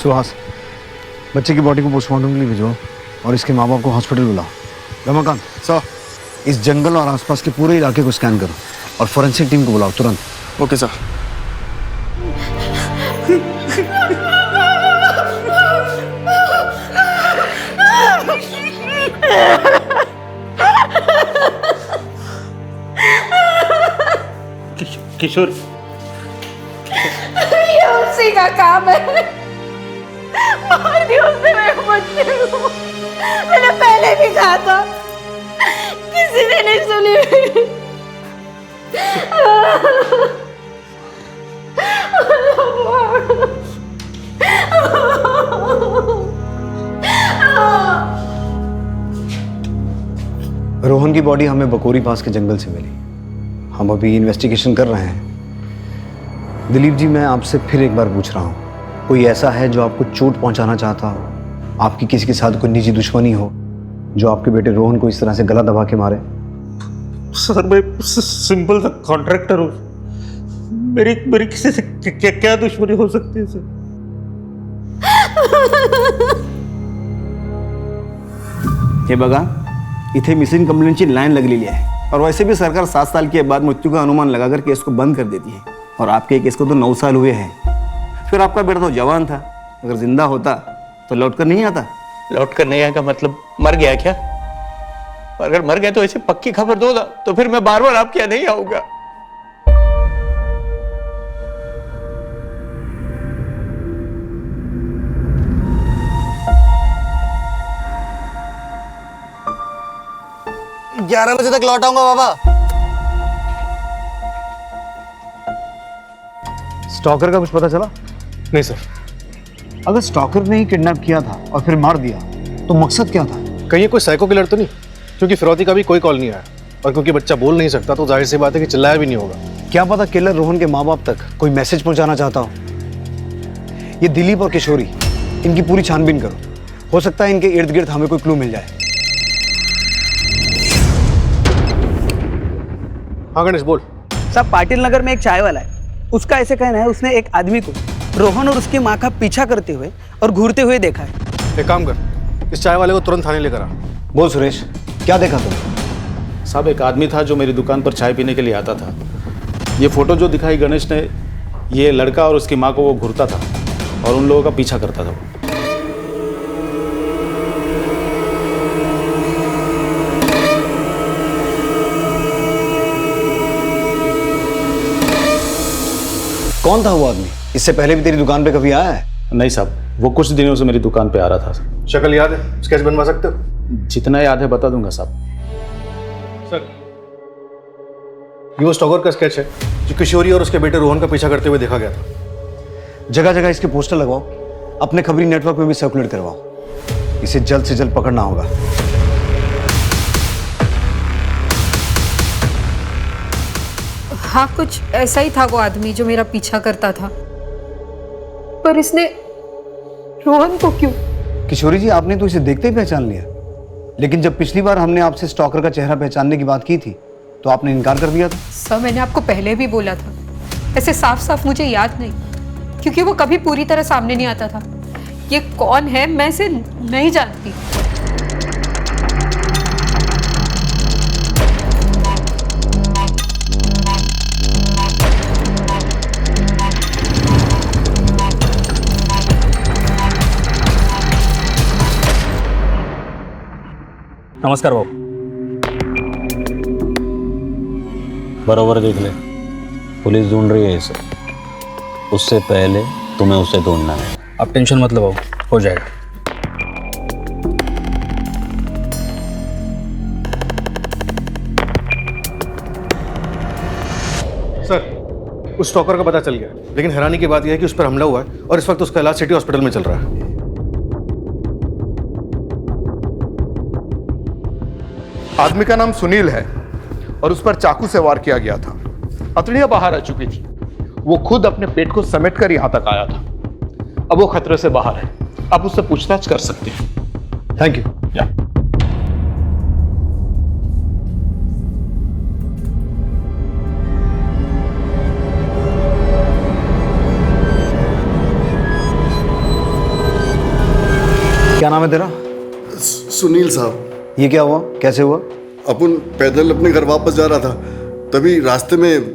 सुहास, बच्चे की बॉडी को पोस्टमार्टम के लिए भिजवाओ और इसके माँ बाप को हॉस्पिटल बुलाओ। रमाकांत सर, इस जंगल और आसपास के पूरे इलाके को स्कैन करो और फोरेंसिक टीम को बुलाओ तुरंत। Okay sir. किशोर, ये उसी का काम है। मार दिया उसने मेरे बच्चे को। मैंने पहले भी कहा था, किसी ने नहीं सुनी। रोहन की बॉडी हमें बकोरी पास के जंगल से मिली। हम अभी इन्वेस्टिगेशन कर रहे हैं। दिलीप जी, मैं आपसे फिर एक बार पूछ रहा हूँ, कोई ऐसा है जो आपको चोट पहुंचाना चाहता हो, आपकी किसी के साथ कोई निजी दुश्मनी हो जो आपके बेटे रोहन को इस तरह से गला दबा के मारे? सर मैं सिंपल सा कॉन्ट्रैक्टर हूँ, मेरी किसी से क्या दुश्मनी हो सकती है सर? हे बघा, इथे मिसिंग कंप्लेंटची लाईन लगलेली आहे और वैसे भी सरकार 7 साल के बाद मृत्यु का अनुमान लगाकर केस को बंद कर देती है और आपके केस को तो 9 साल हुए हैं। फिर आपका बेटा तो जवान था, अगर जिंदा होता तो लौट कर नहीं आता। लौट कर नहीं आएगा मतलब मर गया क्या? अगर मर गया तो ऐसे पक्की खबर दो ना, तो फिर मैं बार बार आपके यहाँ नहीं आऊंगा। ग्यारह बजे तक लौट आऊंगा बाबा। स्टॉकर का कुछ पता चला? नहीं सर। अगर स्टॉकर ने ही किडनैप किया था और फिर मार दिया तो मकसद क्या था? कहीं ये कोई साइको किलर तो नहीं? क्योंकि फिरौती का भी कोई कॉल नहीं आया और क्योंकि बच्चा बोल नहीं सकता तो जाहिर सी बात है कि चिल्लाया भी नहीं होगा। क्या पता किलर रोहन के माँ बाप तक कोई मैसेज पहुंचाना चाहता हो। ये दिलीप और किशोरी, इनकी पूरी छानबीन करो, हो सकता है इनके इर्द गिर्द हमें कोई क्लू मिल जाए। हाँ गणेश बोल। साहब, पाटिल नगर में एक चाय वाला है, उसका ऐसे कहना है उसने एक आदमी को रोहन और उसकी माँ का पीछा करते हुए और घूरते हुए देखा है। एक काम कर, इस चाय वाले को तुरंत थाने लेकर आ। बोल सुरेश, क्या देखा तुम? साहब एक आदमी था जो मेरी दुकान पर चाय पीने के लिए आता था। ये फोटो जो दिखाई गणेश ने, ये लड़का और उसकी माँ को वो घूरता था और उन लोगों का पीछा करता था। कौन था वो आदमी? इससे पहले भी तेरी दुकान पे कभी आया है? नहीं साहब, वो कुछ दिनों से मेरी दुकान पे आ रहा था। शक्ल याद है? स्केच बनवा सकते हो? जितना याद है बता दूंगा साहब। सर, ये वो स्टॉकर का स्केच है जो किशोरी और उसके बेटे रोहन का पीछा करते हुए देखा गया था। जगह जगह इसके पोस्टर लगवाओ, अपने खबरी नेटवर्क में भी सर्कुलेट करवाओ। इसे जल्द से जल्द पकड़ना होगा। हाँ, कुछ ऐसा ही था वो आदमी जो मेरा पीछा करता था, पर इसने रोहन को क्यों? किशोरी जी, आपने तो इसे देखते ही पहचान लिया, लेकिन जब पिछली बार हमने आपसे स्टॉकर का चेहरा पहचानने की बात की थी तो आपने इनकार कर दिया था। सर, मैंने आपको पहले भी बोला था, ऐसे साफ साफ मुझे याद नहीं, क्योंकि वो कभी पूरी तरह सामने नहीं आता था। ये कौन है मैं इसे नहीं जानती। नमस्कार बाबू। बरोबर देख ले, पुलिस ढूंढ रही है इसे, उससे पहले तुम्हें उसे ढूंढना है। आप टेंशन मत लो बाबू, हो जाएगा। सर, उस स्टॉकर का पता चल गया, लेकिन हैरानी की बात यह है कि उस पर हमला हुआ है और इस वक्त उसका इलाज सिटी हॉस्पिटल में चल रहा है। आदमी का नाम सुनील है और उस पर चाकू से वार किया गया था। हथेलियां बाहर आ चुकी थी। वो खुद अपने पेट को समेटकर यहां तक आया था। अब वो खतरे से बाहर है, आप उससे पूछताछ कर सकते हैं। Thank you. है तेरा? सुनील साहब। ये क्या हुआ, कैसे हुआ? अपन पैदल अपने घर वापस जा रहा था, तभी रास्ते में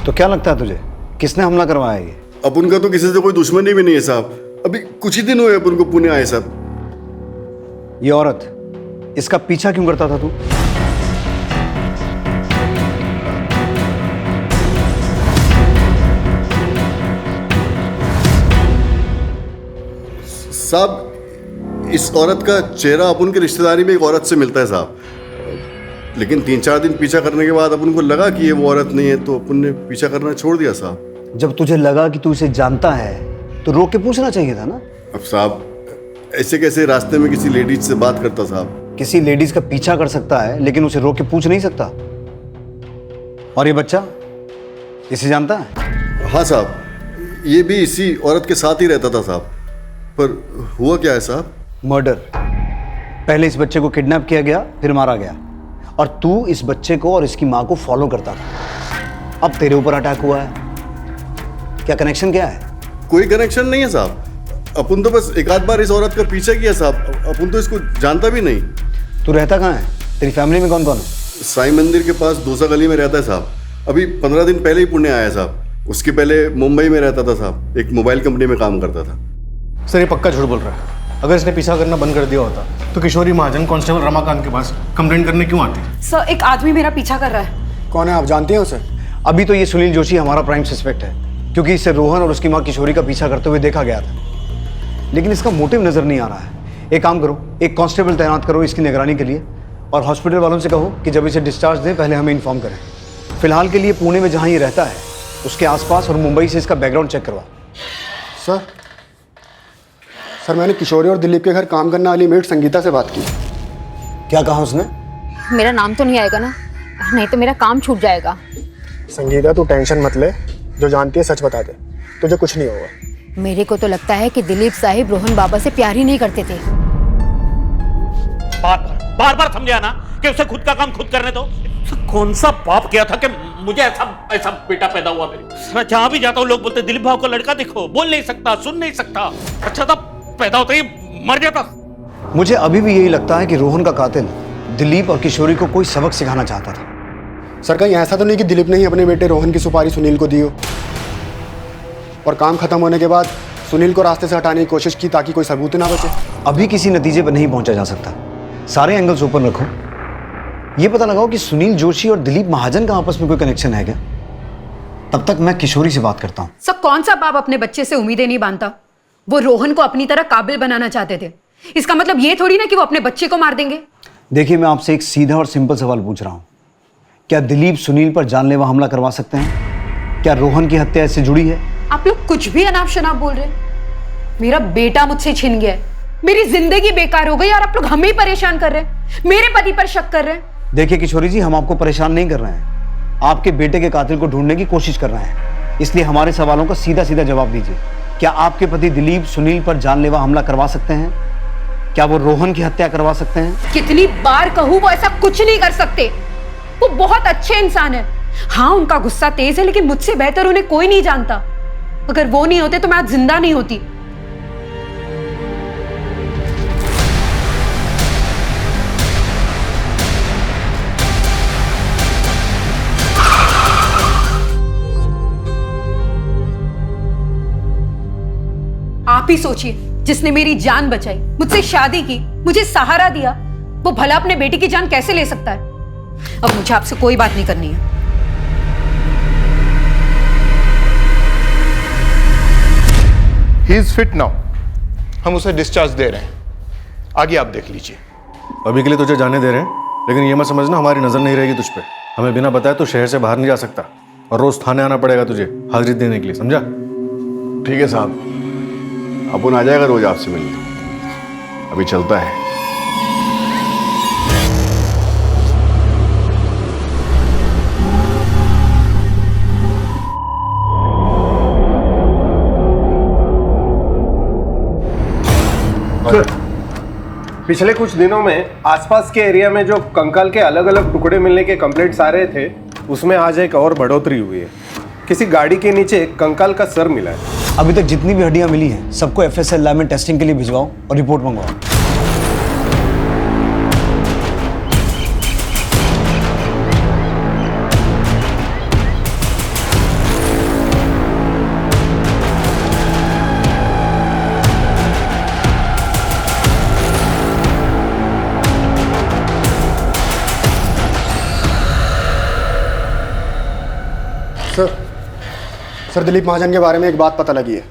तो क्या लगता है तुझे, किसने हमला करवाया ये? अपन का तो किसी से कोई दुश्मनी भी नहीं है साहब। अभी कुछ ही दिन हुए अपन को पुणे आए साहब। ये औरत, इसका पीछा क्यों करता था तू? साहब, इस औरत का चेहरा अपन की रिश्तेदारी में एक औरत से मिलता है साहब, लेकिन 3-4 दिन पीछा करने के बाद अपन को लगा कि ये वो औरत नहीं है, तो अपन ने पीछा करना छोड़ दिया साहब। जब तुझे लगा कि तू इसे जानता है तो रोक के पूछना चाहिए था ना। अब साहब, ऐसे कैसे रास्ते में किसी लेडीज से बात करता साहब? किसी लेडीज का पीछा कर सकता है, लेकिन उसे रोक के पूछ नहीं सकता। और ये बच्चा, इसे जानता है? हाँ साहब, ये भी इसी औरत के साथ ही रहता था साहब। पर हुआ क्या है साहब? मर्डर। पहले इस बच्चे को किडनैप किया गया, फिर मारा गया, और तू इस बच्चे को और इसकी मां को फॉलो करता था। अब तेरे ऊपर अटैक हुआ है। क्या कनेक्शन क्या है? कोई कनेक्शन नहीं है साहब। अपन तो बस एक आध बार इस औरत का पीछा किया साहब, अपन तो इसको जानता भी नहीं। तू रहता कहाँ है? तेरी फैमिली में कौन कौन है? साईं मंदिर के पास दोसा गली में रहता है साहब। अभी 15 दिन पहले ही पुणे आया साहब। उसके पहले मुंबई में रहता था साहब, एक मोबाइल कंपनी में काम करता था। सर, ये पक्का झूठ बोल रहा है। अगर इसने पीछा करना बंद कर दिया होता तो किशोरी महाजन कांस्टेबल रमाकांत के पास कंप्लेंट करने क्यों आती? सर, एक आदमी मेरा पीछा कर रहा है। कौन है, आप जानते हैं उसे? अभी तो ये सुनील जोशी हमारा प्राइम सस्पेक्ट है, क्योंकि इसे रोहन और उसकी मां किशोरी का पीछा करते हुए देखा गया था, लेकिन इसका मोटिव नजर नहीं आ रहा है। एक काम करो, एक कांस्टेबल तैनात करो इसकी निगरानी के लिए, और हॉस्पिटल वालों से कहो कि जब इसे डिस्चार्ज दें पहले हमें इन्फॉर्म करें। फिलहाल के लिए पुणे में जहां ये रहता है उसके आसपास और मुंबई से इसका बैकग्राउंड चेक करवा। सर, मैंने किशोरी और दिलीप के घर काम करने वाली मेट संगीता से बात की। क्या कहा उसने? मेरा नाम तो नहीं आएगा ना, नहीं तो मेरा काम छूट जाएगा। संगीता, तू टेंशन मत ले, जो जानती है सच बता दे, तुझे कुछ नहीं होगा। मेरे को तो लगता है कि दिलीप साहिब रोहन बाबा से प्यार ही नहीं करते थे। बार बार समझाया ना कि उसे खुद का काम खुद करने दो। कौन सा पाप किया था कि मुझे ऐसा बेटा पैदा हुआ मेरे? मैं जहां भी जाता हूँ लोग बोलते दिलीप भाव को लड़का देखो, बोल नहीं सकता, सुन नहीं सकता। अच्छा था पैदा होते ही मर जाता। मुझे अभी भी यही लगता है कि रोहन का कातिल दिलीप और किशोरी को कोई सबक सिखाना चाहता था। सर, कहीं ऐसा तो नहीं कि दिलीप ने ही अपने बेटे रोहन की सुपारी सुनील को दी हो और काम खत्म होने के बाद सुनील को रास्ते से हटाने की कोशिश की ताकि कोई सबूत ना बचे? अभी किसी नतीजे पर नहीं पहुंचा जा सकता, सारे एंगल्स ओपन रखो। ये पता लगाओ कि सुनील जोशी और दिलीप महाजन का आपस में कोई कनेक्शन है क्या। तब तक मैं किशोरी से बात करता हूँ। सर, कौन सा बाप अपने बच्चे से उम्मीदें नहीं बांधता? वो रोहन को अपनी तरह काबिल बनाना चाहते थे, इसका मतलब ये थोड़ी ना कि वो अपने बच्चे को मार देंगे। देखिए, मैं आपसे एक सीधा और सिंपल सवाल पूछ रहा हूँ, क्या दिलीप सुनील पर जानलेवा हमला करवा सकते हैं? क्या रोहन की हत्या इससे जुड़ी है? आप लोग कुछ भी अनाप शनाप बोल रहे हैं। मेरा बेटा मुझसे छिन गया है, मेरी जिंदगी बेकार हो गई और आप लोग हमें ही परेशान कर रहे हैं, मेरे पति पर शक कर रहे हैं। देखिए किशोरी जी, हम आपको परेशान नहीं कर रहे हैं, आपके बेटे के कातिल को ढूंढने की कोशिश कर रहे हैं। इसलिए हमारे सवालों का सीधा सीधा जवाब दीजिए। क्या आपके पति दिलीप सुनील पर जानलेवा हमला करवा सकते हैं? क्या वो रोहन की हत्या करवा सकते हैं? कितनी बार कहूं, वो ऐसा कुछ नहीं कर सकते। वो बहुत अच्छे इंसान है। हाँ, उनका गुस्सा तेज है, लेकिन मुझसे बेहतर उन्हें कोई नहीं जानता। अगर वो नहीं होते तो मैं आज जिंदा नहीं होती। आप ही सोचिए, जिसने मेरी जान बचाई, मुझसे शादी की, मुझे सहारा दिया, वो भला अपने बेटी की जान कैसे ले सकता है? अब मुझे आपसे कोई बात नहीं करनी है। ही इज फिट नाउ, हम उसे डिस्चार्ज दे रहे हैं, आगे आप देख लीजिए। अभी के लिए तुझे जाने दे रहे हैं, लेकिन ये मत समझना हमारी नजर नहीं रहेगी तुझ पे। हमें बिना बताए तो शहर से बाहर नहीं जा सकता, और रोज थाने आना पड़ेगा तुझे हाजिरी देने के लिए, समझा? ठीक है साहब, अपन आ जाएगा रोज आपसे मिलने। अभी चलता है। पिछले कुछ दिनों में आसपास के एरिया में जो कंकाल के अलग अलग टुकड़े मिलने के कंप्लेंट्स आ रहे थे, उसमें आज एक और बढ़ोतरी हुई है। किसी गाड़ी के नीचे कंकाल का सर मिला है। अभी तक जितनी भी हड्डियां मिली हैं सबको एफएसएल लैब में टेस्टिंग के लिए भिजवाओ और रिपोर्ट मंगवाओ। सर दिलीप महाजन के बारे में एक बात पता लगी है।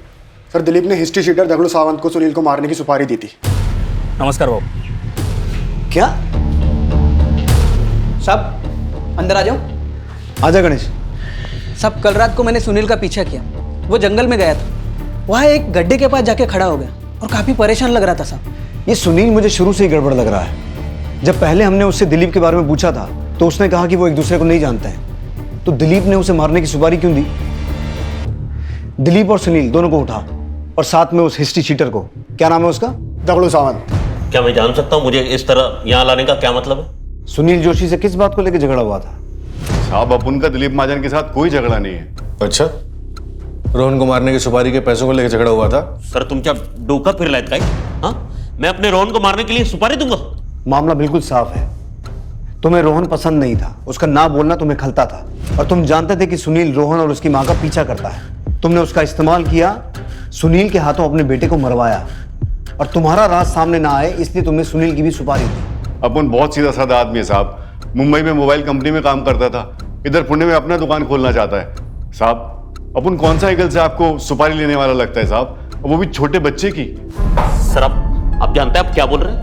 सर दिलीप ने हिस्ट्री शीटर दगड़ू सावंत को सुनील को मारने की सुपारी दी थी। नमस्कार बाबू। क्या साहब अंदर आ जाओ। आजा गणेश। साहब कल रात को मैंने सुनील का पीछा किया, वो जंगल में गया था, वहाँ एक गड्ढे के पास जाके खड़ा हो गया और काफी परेशान लग रहा था साहब। ये सुनील मुझे शुरू से ही गड़बड़ लग रहा है। जब पहले हमने उससे दिलीप के बारे में पूछा था तो उसने कहा कि वो एक दूसरे को नहीं जानते हैं, तो दिलीप ने उसे मारने की सुपारी क्यों दी? दिलीप और सुनील दोनों को उठा और साथ में उस हिस्ट्री चीटर को, क्या नाम है उसका? दगड़ू सावंत। क्या मैं जान सकता हूँ मुझे इस तरह यहाँ लाने का क्या मतलब है? सुनील जोशी से किस बात को लेकर झगड़ा हुआ था? साहब अपन का दिलीप महाजन के साथ कोई झगड़ा नहीं है। अच्छा, रोहन को मारने की सुपारी के पैसों को लेकर झगड़ा हुआ था? सर तुम क्या डोका फिर लायत का? हाँ, मैं अपने रोहन को मारने के लिए सुपारी दूंगा? मामला बिल्कुल साफ है। तुम्हें रोहन पसंद नहीं था, उसका ना बोलना तुम्हें खलता था और तुम जानते थे कि सुनील रोहन और उसकी माँ का पीछा करता है। तुमने उसका इस्तेमाल किया, सुनील के हाथों अपने बेटे को मरवाया और तुम्हारा राज सामने ना आए इसलिए तुमने सुनील की भी सुपारी दी। अपन बहुत सीधा साधा आदमी है साहब। मुंबई में मोबाइल कंपनी में काम करता था, इधर पुणे में अपना दुकान खोलना चाहता है। साहब अपन कौन सा एंगल से आपको सुपारी लेने वाला लगता है साहब, वो भी छोटे बच्चे की? सर आप जानते हैं आप क्या बोल रहे हैं?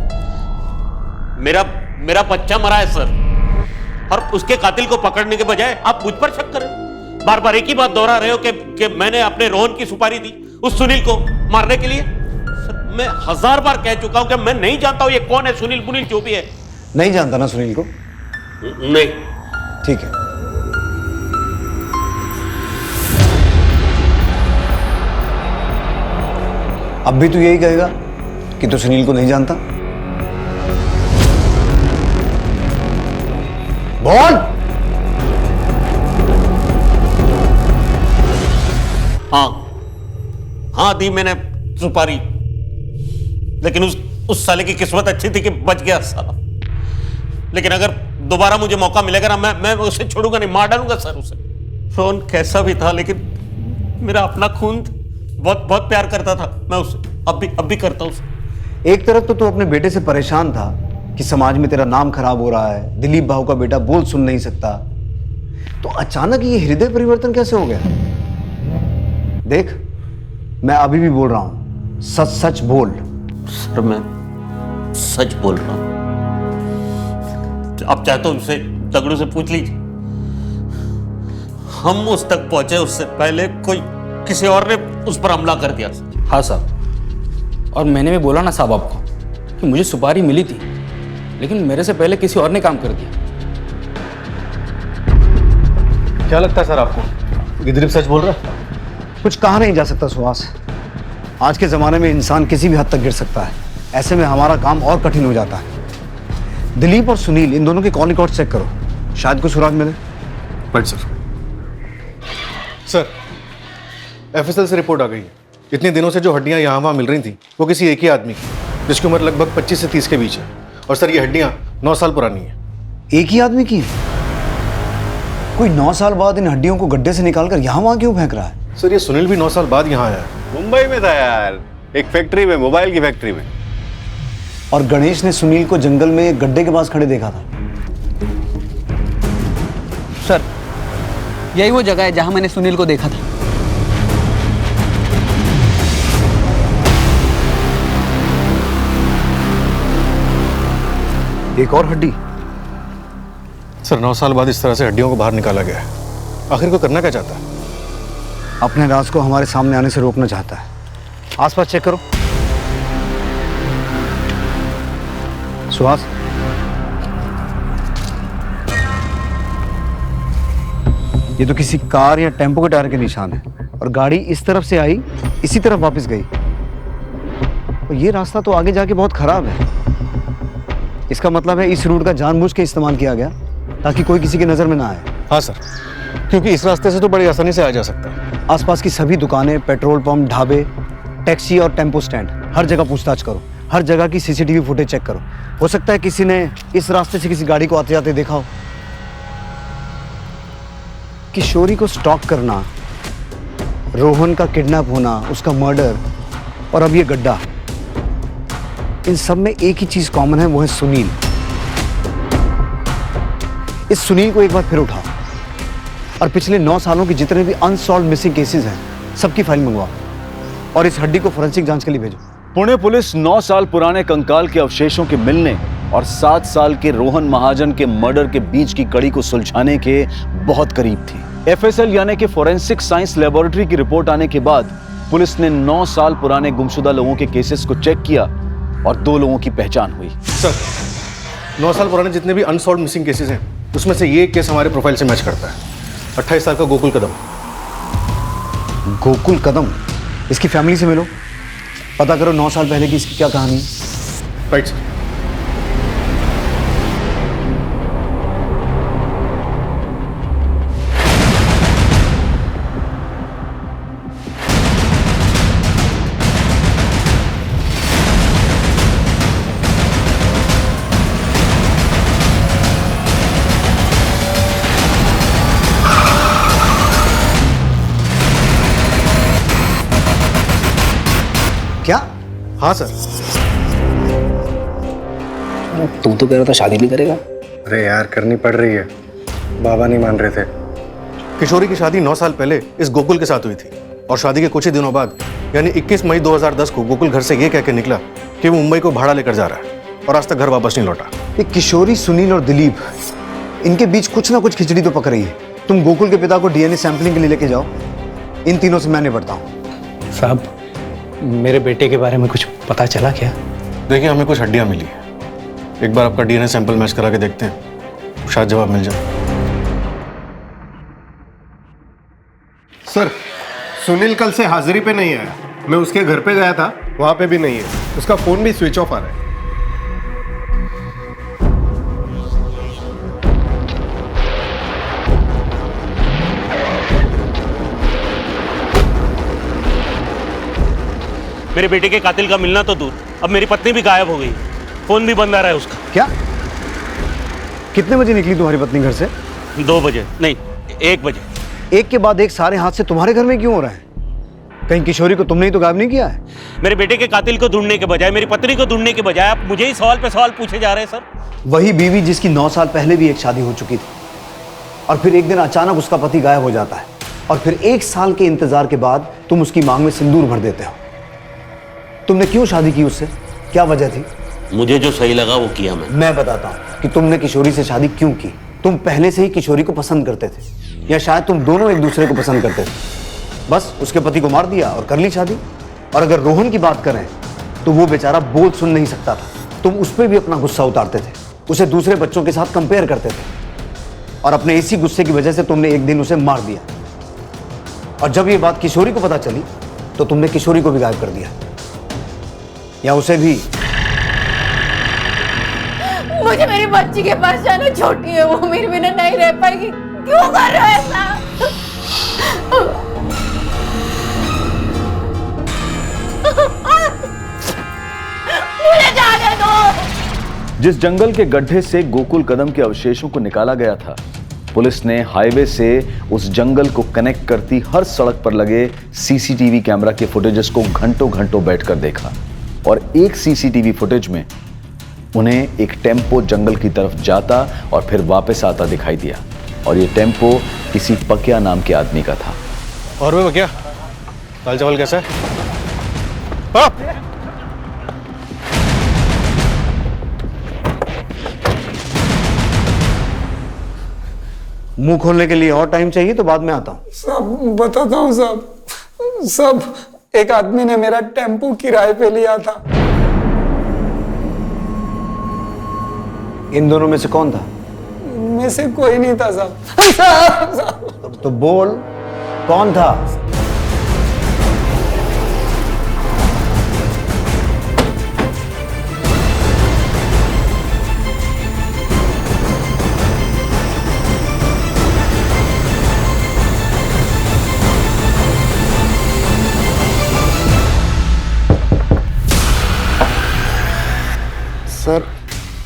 मेरा बच्चा मरा है सर, और उसके कातिल को पकड़ने के बजाय आप मुझ पर शक करें। बार बार एक ही बात दोहरा रहे हो कि मैंने अपने रोहन की सुपारी दी उस सुनील को मारने के लिए। सर मैं 1000 बार कह चुका हूं कि मैं नहीं जानता हूं ये कौन है, सुनील मुनील जो भी है। नहीं जानता ना सुनील को? नहीं। ठीक है, अब भी तू यही कहेगा कि तू सुनील को नहीं जानता? बोल। हाँ दी मैंने सुपारी, लेकिन उस साले की किस्मत अच्छी थी कि बच गया साला। लेकिन अगर दोबारा मुझे मौका मिलेगा ना, मैं उसे छोड़ूंगा नहीं, मार डालूंगा सर उसे। रोहन कैसा भी था लेकिन मेरा अपना खून, बहुत बहुत प्यार करता था मैं उससे, अब भी करता उसे। एक तरफ तो तू अपने बेटे से परेशान था कि समाज में तेरा नाम खराब हो रहा है, दिलीप भाऊ का बेटा बोल सुन नहीं सकता, तो अचानक ये हृदय परिवर्तन कैसे हो गया? देख मैं अभी भी बोल रहा हूं, सच सच बोल। सर मैं सच बोल रहा हूं, आप चाहे तो उसे दगड़ू से पूछ लीजिए। हम उस तक पहुंचे उससे पहले कोई किसी और ने उस पर हमला कर दिया। हाँ साहब, और मैंने भी बोला ना साहब आपको कि मुझे सुपारी मिली थी, लेकिन मेरे से पहले किसी और ने काम कर दिया। क्या लगता है सर आपको कि दिलीप सच बोल रहा है? कुछ कहा नहीं जा सकता सुहास, आज के जमाने में इंसान किसी भी हद तक गिर सकता है, ऐसे में हमारा काम और कठिन हो जाता है। दिलीप और सुनील इन दोनों के कॉल रिकॉर्ड चेक करो, शायद कुछ सुराग मिले। बट सर एफएसएल से रिपोर्ट आ गई है, इतने दिनों से जो हड्डियां यहाँ वहाँ मिल रही थी वो किसी एक ही आदमी की, जिसकी उम्र लगभग 25 से 30 के बीच है, और सर ये हड्डियां 9 साल पुरानी है। एक ही आदमी की? कोई 9 साल बाद इन हड्डियों को गड्ढे से निकालकर यहाँ वहाँ क्यों फेंक रहा है? सर ये सुनील भी 9 साल बाद यहाँ आया है। मुंबई में था यार, एक फैक्ट्री में, मोबाइल की फैक्ट्री में। और गणेश ने सुनील को जंगल में एक गड्ढे के पास खड़े देखा था। सर यही वो जगह है जहां मैंने सुनील को देखा था। एक और हड्डी? सर 9 साल बाद इस तरह से हड्डियों को बाहर निकाला गया है, आखिर को करना क्या चाहता है? अपने राज को हमारे सामने आने से रोकना चाहता है। आसपास चेक करो। सुहास, ये तो किसी कार या टेम्पो के टायर के निशान है, और गाड़ी इस तरफ से आई, इसी तरफ वापस गई, और ये रास्ता तो आगे जाके बहुत खराब है। इसका मतलब है इस रूट का जानबूझ के इस्तेमाल किया गया ताकि कोई किसी की नजर में ना आए। हाँ सर, क्योंकि इस रास्ते से तो बड़ी आसानी से आ जा सकता है। आसपास की सभी दुकानें, पेट्रोल पंप, ढाबे, टैक्सी और टेम्पो स्टैंड, हर जगह पूछताछ करो। हर जगह की सीसीटीवी फुटेज चेक करो। हो सकता है किसी ने इस रास्ते से किसी गाड़ी को आते जाते देखा हो। किशोरी को स्टॉक करना, रोहन का किडनैप होना, उसका मर्डर और अब ये गड्ढा, इन सब में एक ही चीज कॉमन है, वो है सुनील। इस सुनील को एक बार फिर उठाओ और पिछले 9 सालों के जितने भी अनसॉल्व मिसिंग केसेस हैं, सबकी फाइल मंगवाओ और इस हड्डी को फोरेंसिक जांच के लिए भेजो। पुणे पुलिस 9 साल पुराने कंकाल के अवशेषों के मिलने और 7 साल के रोहन महाजन के मर्डर के बीच की कड़ी को सुलझाने के बहुत करीब थी। एफएसएल यानी कि फोरेंसिक साइंस लेबोरेटरी की रिपोर्ट आने के बाद पुलिस ने 9 साल पुराने गुमशुदा लोगों के केसेस को चेक किया और 2 लोगों की पहचान हुई। सर, 9 साल पुराने जितने भी अनसॉल्व मिसिंग केसेस हैं, उसमें से ये केस हमारे प्रोफाइल से मैच करता है। 28 साल का गोकुल कदम। गोकुल कदम? इसकी फैमिली से मिलो, पता करो 9 साल पहले की इसकी क्या कहानी। Right sir. क्या? हाँ सर। तुम तो कह रहा था शादी नहीं करेगा। अरे यार, करनी पड़ रही है, बाबा नहीं मान रहे थे। किशोरी की शादी 9 साल पहले इस गोकुल के साथ हुई थी और शादी के कुछ ही दिनों बाद यानी 21 मई 2010 को गोकुल घर से ये कह के निकला कि वो मुंबई को भाड़ा लेकर जा रहा है और आज तक घर वापस नहीं लौटा। ये किशोरी, सुनील और दिलीप, इनके बीच कुछ ना कुछ खिचड़ी तो पक रही है। तुम गोकुल के पिता को डीएनए सैंपलिंग के लिए लेके जाओ, इन तीनों से मैं निपटता हूँ। साहब, मेरे बेटे के बारे में कुछ पता चला क्या? देखिए, हमें कुछ हड्डियां मिली है, एक बार आपका डीएनए सैंपल मैच करा के देखते हैं, शायद जवाब मिल जाए। सर, सुनील कल से हाजिरी पे नहीं आया। मैं उसके घर पे गया था, वहां पे भी नहीं है। उसका फोन भी स्विच ऑफ आ रहा है। मेरे बेटे के कातिल का मिलना तो दूर, अब मेरी पत्नी भी गायब हो गई, फोन भी बंद आ रहा है उसका। क्या? कितने बजे निकली तुम्हारी पत्नी घर से? 2 बजे नहीं, 1 बजे। एक के बाद एक सारे हादसे तुम्हारे घर में क्यों हो रहे हैं? कहीं किशोरी को तुमने ही तो गायब नहीं किया है? मेरे बेटे के कातिल को ढूंढने के बजाय, मेरी पत्नी को ढूंढने के बजाय आप मुझे ही सवाल पे सवाल पूछे जा रहे हैं सर। वही बीवी जिसकी 9 साल पहले भी एक शादी हो चुकी थी और फिर एक दिन अचानक उसका पति गायब हो जाता है और फिर 1 साल के इंतजार के बाद तुम उसकी मांग में सिंदूर भर देते हो। तुमने क्यों शादी की उससे? क्या वजह थी? मुझे जो सही लगा वो किया मैं बताता हूँ कि तुमने किशोरी से शादी क्यों की। तुम पहले से ही किशोरी को पसंद करते थे या शायद तुम दोनों एक दूसरे को पसंद करते थे। बस उसके पति को मार दिया और कर ली शादी। और अगर रोहन की बात करें तो वो बेचारा बोल सुन नहीं सकता था। तुम उस पर भी अपना गुस्सा उतारते थे, उसे दूसरे बच्चों के साथ कंपेयर करते थे और अपने इसी गुस्से की वजह से तुमने एक दिन उसे मार दिया। और जब ये बात किशोरी को पता चली तो तुमने किशोरी को भी गायब कर दिया, या उसे भी। मुझे मेरी बच्ची के पास जाना, छोटी है वो, मेरे बिना नहीं रह पाएगी। क्यों कर रहे हो ऐसा? मुझे जाने दो। जिस जंगल के गड्ढे से गोकुल कदम के अवशेषों को निकाला गया था, पुलिस ने हाईवे से उस जंगल को कनेक्ट करती हर सड़क पर लगे सीसीटीवी कैमरा के फुटेजेस को घंटों घंटों बैठकर देखा और एक सीसीटीवी फुटेज में उन्हें एक टेम्पो जंगल की तरफ जाता और फिर वापस आता दिखाई दिया और ये टेम्पो किसी पकिया नाम के आदमी का था। और वो क्या दाल चावल कैसा है? मुंह खोलने के लिए और टाइम चाहिए तो बाद में आता हूं। सब बताता हूँ साहब। सब एक आदमी ने मेरा टेम्पो किराए पे लिया था। इन दोनों में से कौन था? इनमें से कोई नहीं था साहब। तो बोल, कौन था?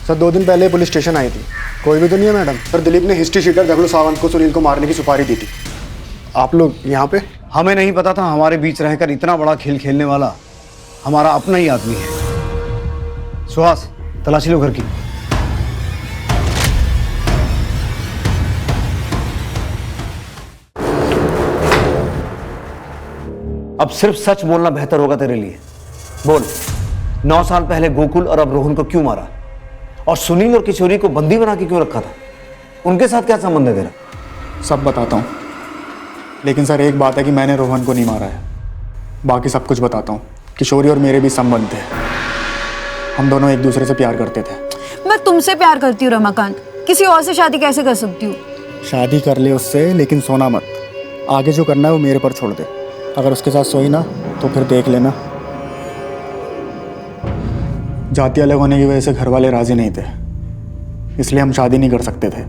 सर 2 दिन पहले पुलिस स्टेशन आई थी। कोई भी तो नहीं है मैडम। सर दिलीप ने हिस्ट्री शीटर दगड़ू सावंत को सुनील को मारने की सुपारी दी थी। आप लोग यहाँ पे? हमें नहीं पता था हमारे बीच रहकर इतना बड़ा खेल खेलने वाला हमारा अपना ही आदमी है। सुहास, तलाशी लो घर की। अब सिर्फ सच बोलना बेहतर होगा तेरे लिए। बोल, 9 साल पहले गोकुल और अब रोहन को क्यों मारा? और सुनील और किशोरी को बंदी बना के क्यों रखा था? उनके साथ क्या संबंध है तेरा? सब बताता हूँ, लेकिन सर एक बात है कि मैंने रोहन को नहीं मारा है। बाकी सब कुछ बताता हूँ। किशोरी और मेरे भी संबंध थे। हम दोनों एक दूसरे से प्यार करते थे। मैं तुमसे प्यार करती हूँ रमाकांत, किसी और से शादी कैसे कर सकती हूँ? शादी कर ले उससे, लेकिन सोना मत। आगे जो करना है वो मेरे पर छोड़ दे। अगर उसके साथ सोई ना तो फिर देख लेना। जाति अलग होने की वजह से घर वाले राजी नहीं थे, इसलिए हम शादी नहीं कर सकते थे।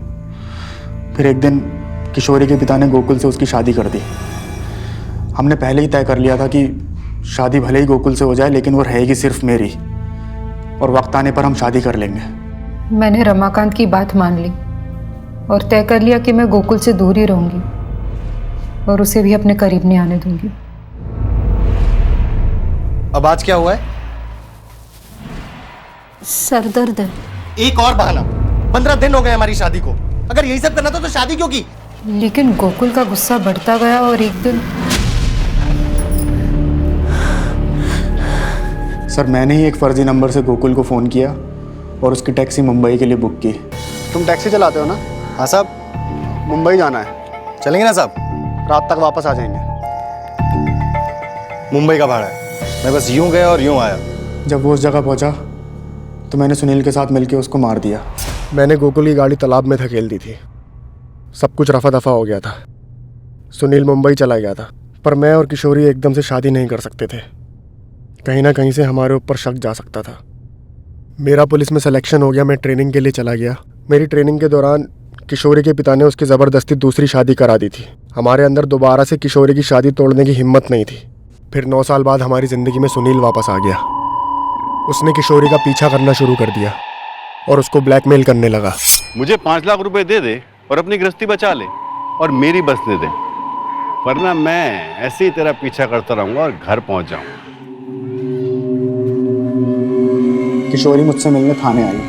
फिर एक दिन किशोरी के पिता ने गोकुल से उसकी शादी कर दी। हमने पहले ही तय कर लिया था कि शादी भले ही गोकुल से हो जाए, लेकिन वो रहेगी सिर्फ मेरी, और वक्त आने पर हम शादी कर लेंगे। मैंने रमाकांत की बात मान ली और तय कर लिया कि मैं गोकुल से दूर ही रहूंगी और उसे भी अपने करीब नहीं आने दूंगी। अब आज क्या हुआ है? सर दर्द है। एक और बहाना। 15 दिन हो गए हमारी शादी को। अगर यही सब करना था तो शादी क्यों की? लेकिन गोकुल का गुस्सा बढ़ता गया और एक दिन सर मैंने ही एक फर्जी नंबर से गोकुल को फ़ोन किया और उसकी टैक्सी मुंबई के लिए बुक की। तुम टैक्सी चलाते हो ना? हाँ साहब, मुंबई जाना है। चलेंगे ना साहब? रात तक वापस आ जाएंगे। मुंबई का भाड़ा है, मैं बस यूं गया और यूं आया। जब वो उस जगह पहुंचा तो मैंने सुनील के साथ मिलकर उसको मार दिया। मैंने गोकुल की गाड़ी तालाब में धकेल दी थी। सब कुछ रफा दफा हो गया था। सुनील मुंबई चला गया था, पर मैं और किशोरी एकदम से शादी नहीं कर सकते थे। कहीं ना कहीं से हमारे ऊपर शक जा सकता था। मेरा पुलिस में सिलेक्शन हो गया, मैं ट्रेनिंग के लिए चला गया। मेरी ट्रेनिंग के दौरान किशोरी के पिता ने उसकी ज़बरदस्ती दूसरी शादी करा दी थी। हमारे अंदर दोबारा से किशोरी की शादी तोड़ने की हिम्मत नहीं थी। फिर 9 साल बाद हमारी ज़िंदगी में सुनील वापस आ गया। उसने किशोरी का पीछा करना शुरू कर दिया और उसको ब्लैकमेल करने लगा। मुझे 5 लाख रुपए दे दे और अपनी गृहस्थी बचा ले और मेरी बसने दे, वरना मैं ऐसे ही तेरा पीछा करता रहूंगा और घर पहुंच जाऊंगा। किशोरी मुझसे मिलने थाने आई।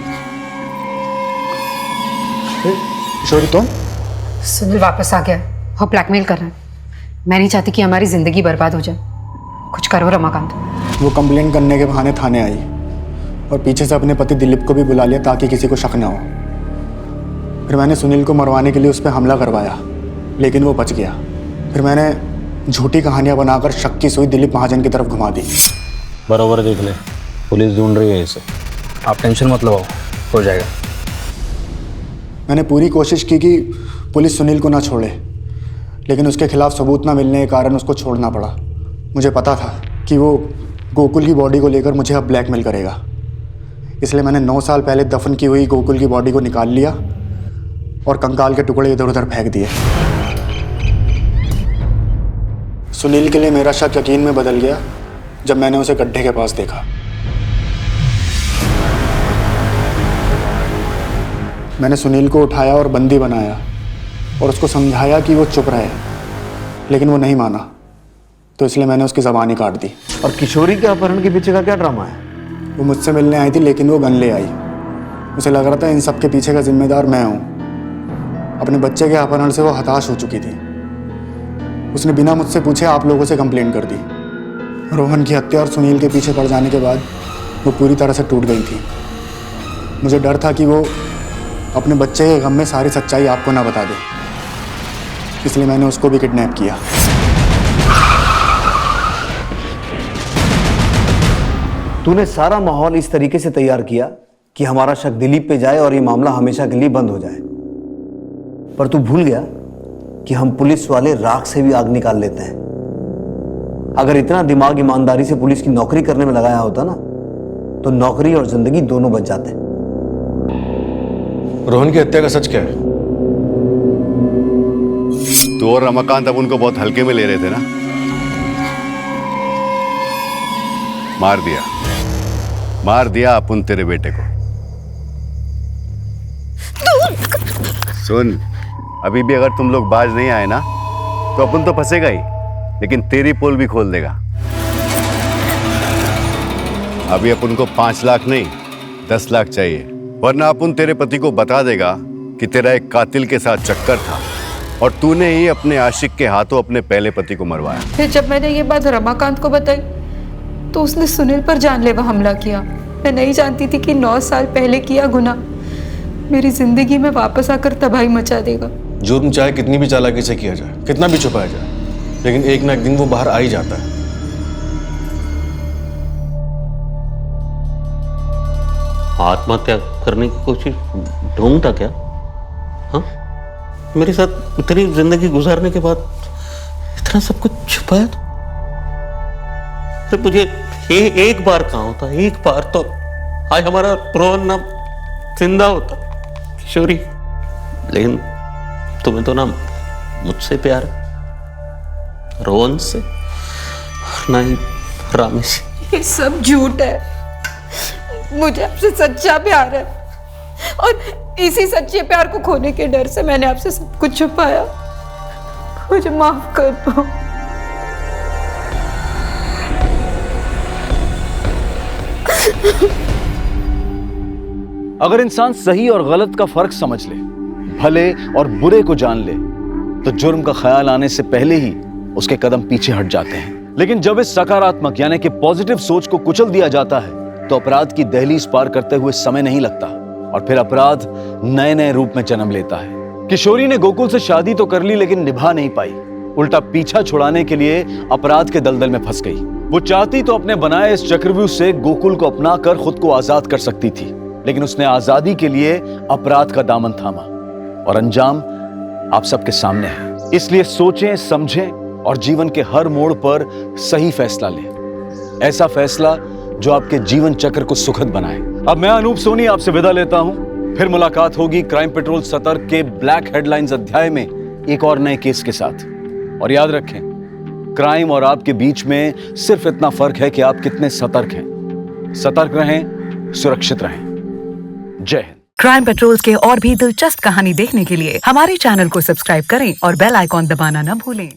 किशोरी तुम? सुनील वापस आ गया और ब्लैकमेल कर रहा है। मैं नहीं चाहती कि हमारी जिंदगी बर्बाद हो जाए। कुछ करो रमाकांत। वो कंप्लेन करने के बहाने थाने आई और पीछे से अपने पति दिलीप को भी बुला लिया ताकि किसी को शक ना हो। फिर मैंने सुनील को मरवाने के लिए उस पर हमला करवाया, लेकिन वो बच गया। फिर मैंने झूठी कहानियां बनाकर शक की सुई दिलीप महाजन की तरफ घुमा दी। बराबर देख ले, पुलिस ढूंढ रही है इसे। आप टेंशन मत लो, हो जाएगा। मैंने पूरी कोशिश की कि पुलिस सुनील को ना छोड़े, लेकिन उसके खिलाफ सबूत ना मिलने के कारण उसको छोड़ना पड़ा। मुझे पता था कि वो गोकुल की बॉडी को लेकर मुझे अब ब्लैकमेल करेगा, इसलिए मैंने 9 साल पहले दफन की हुई गोकुल की बॉडी को निकाल लिया और कंकाल के टुकड़े इधर उधर फेंक दिए। सुनील के लिए मेरा शक यकीन में बदल गया जब मैंने उसे गड्ढे के पास देखा। मैंने सुनील को उठाया और बंदी बनाया और उसको समझाया कि वो चुप रहे, लेकिन वो नहीं माना, तो इसलिए मैंने उसकी ज़बान ही काट दी। और किशोरी के अपहरण के पीछे का क्या ड्रामा है? वो मुझसे मिलने आई थी, लेकिन वो गन ले आई। उसे लग रहा था इन सब के पीछे का जिम्मेदार मैं हूँ। अपने बच्चे के अपहरण से वो हताश हो चुकी थी। उसने बिना मुझसे पूछे आप लोगों से कंप्लेंट कर दी। रोहन की हत्या और सुनील के पीछे पड़ जाने के बाद वो पूरी तरह से टूट गई थी। मुझे डर था कि वो अपने बच्चे के गम में सारी सच्चाई आपको ना बता दे, इसलिए मैंने उसको भी किडनैप किया। तूने सारा माहौल इस तरीके से तैयार किया कि हमारा शक दिलीप पे जाए और ये मामला हमेशा के लिए बंद हो जाए। पर तू भूल गया कि हम पुलिस वाले राख से भी आग निकाल लेते हैं। अगर इतना दिमाग ईमानदारी से पुलिस की नौकरी करने में लगाया होता ना, तो नौकरी और जिंदगी दोनों बच जाते। रोहन की हत्या का सच क्या है? तू और रमाकांत अब उनको बहुत हल्के में ले रहे थे ना। मार दिया अपन तेरे बेटे को। सुन, अभी भी अगर तुम लोग बाज नहीं आए ना तो अपन तो फंसेगा ही, लेकिन तेरी पोल भी खोल देगा। अभी अपन को 5 लाख नहीं 10 लाख चाहिए, वरना अपन तेरे पति को बता देगा कि तेरा एक कातिल के साथ चक्कर था और तूने ही अपने आशिक के हाथों अपने पहले पति को मरवाया। फिर जब मैंने ये बात रमाकांत को बताई तो उसने सुनील पर जानलेवा हमला किया। मैं नहीं जानती थी कि 9 साल पहले किया गुनाह मेरी जिंदगी में वापस आकर तबाही मचा देगा। जुर्म चाहे कितनी भी चालाकी से किया जाए, कितना भी छुपाया जाए, लेकिन एक ना एक दिन वो बाहर आ ही जाता है। आत्महत्या करने की कोशिश ढूंढता क्या? हाँ, मेरे साथ इतनी जिंदगी गुजारने के बाद इतना सब कुछ छुपाया तो मुझे एक बार कहाँ होता, एक बार तो आज हमारा रोहन ना जिंदा होता। किशोरी, लेकिन तुम्हें तो ना मुझसे प्यार है, रोहन से, ना ही रामी से। ये सब झूठ है। मुझे आपसे सच्चा प्यार है और इसी सच्चे प्यार को खोने के डर से मैंने आपसे सब कुछ छुपाया। मुझे माफ कर दो। अगर इंसान सही और गलत का फर्क समझ ले, भले और बुरे को जान ले, तो जुर्म का ख्याल आने से पहले ही उसके कदम पीछे हट जाते हैं। लेकिन जब इस सकारात्मक यानी कि पॉजिटिव सोच को कुचल दिया जाता है तो अपराध की दहलीज पार करते हुए समय नहीं लगता और फिर अपराध नए नए रूप में जन्म लेता है। किशोरी ने गोकुल से शादी तो कर ली लेकिन निभा नहीं पाई, उल्टा पीछा छुड़ाने के लिए अपराध के दलदल में फंस गई। वो चाहती तो अपने बनाए इस चक्रव्यूह से गोकुल को अपना कर खुद को आजाद कर सकती थी, लेकिन उसने आजादी के लिए अपराध का दामन थामा और अंजाम आप सबके सामने है। इसलिए सोचें, समझें और जीवन के हर मोड़ पर सही फैसला लें, ऐसा फैसला जो आपके जीवन चक्र को सुखद बनाए। अब मैं अनूप सोनी आपसे विदा लेता हूं। फिर मुलाकात होगी क्राइम पेट्रोल सतर्क के ब्लैक हेडलाइंस अध्याय में एक और नए केस के साथ। और याद रखें, क्राइम और आपके बीच में सिर्फ इतना फर्क है कि आप कितने सतर्क हैं। सतर्क रहें, सुरक्षित रहें। जय हिंद। क्राइम पेट्रोल्स के और भी दिलचस्प कहानी देखने के लिए हमारे चैनल को सब्सक्राइब करें और बेल आइकॉन दबाना न भूलें।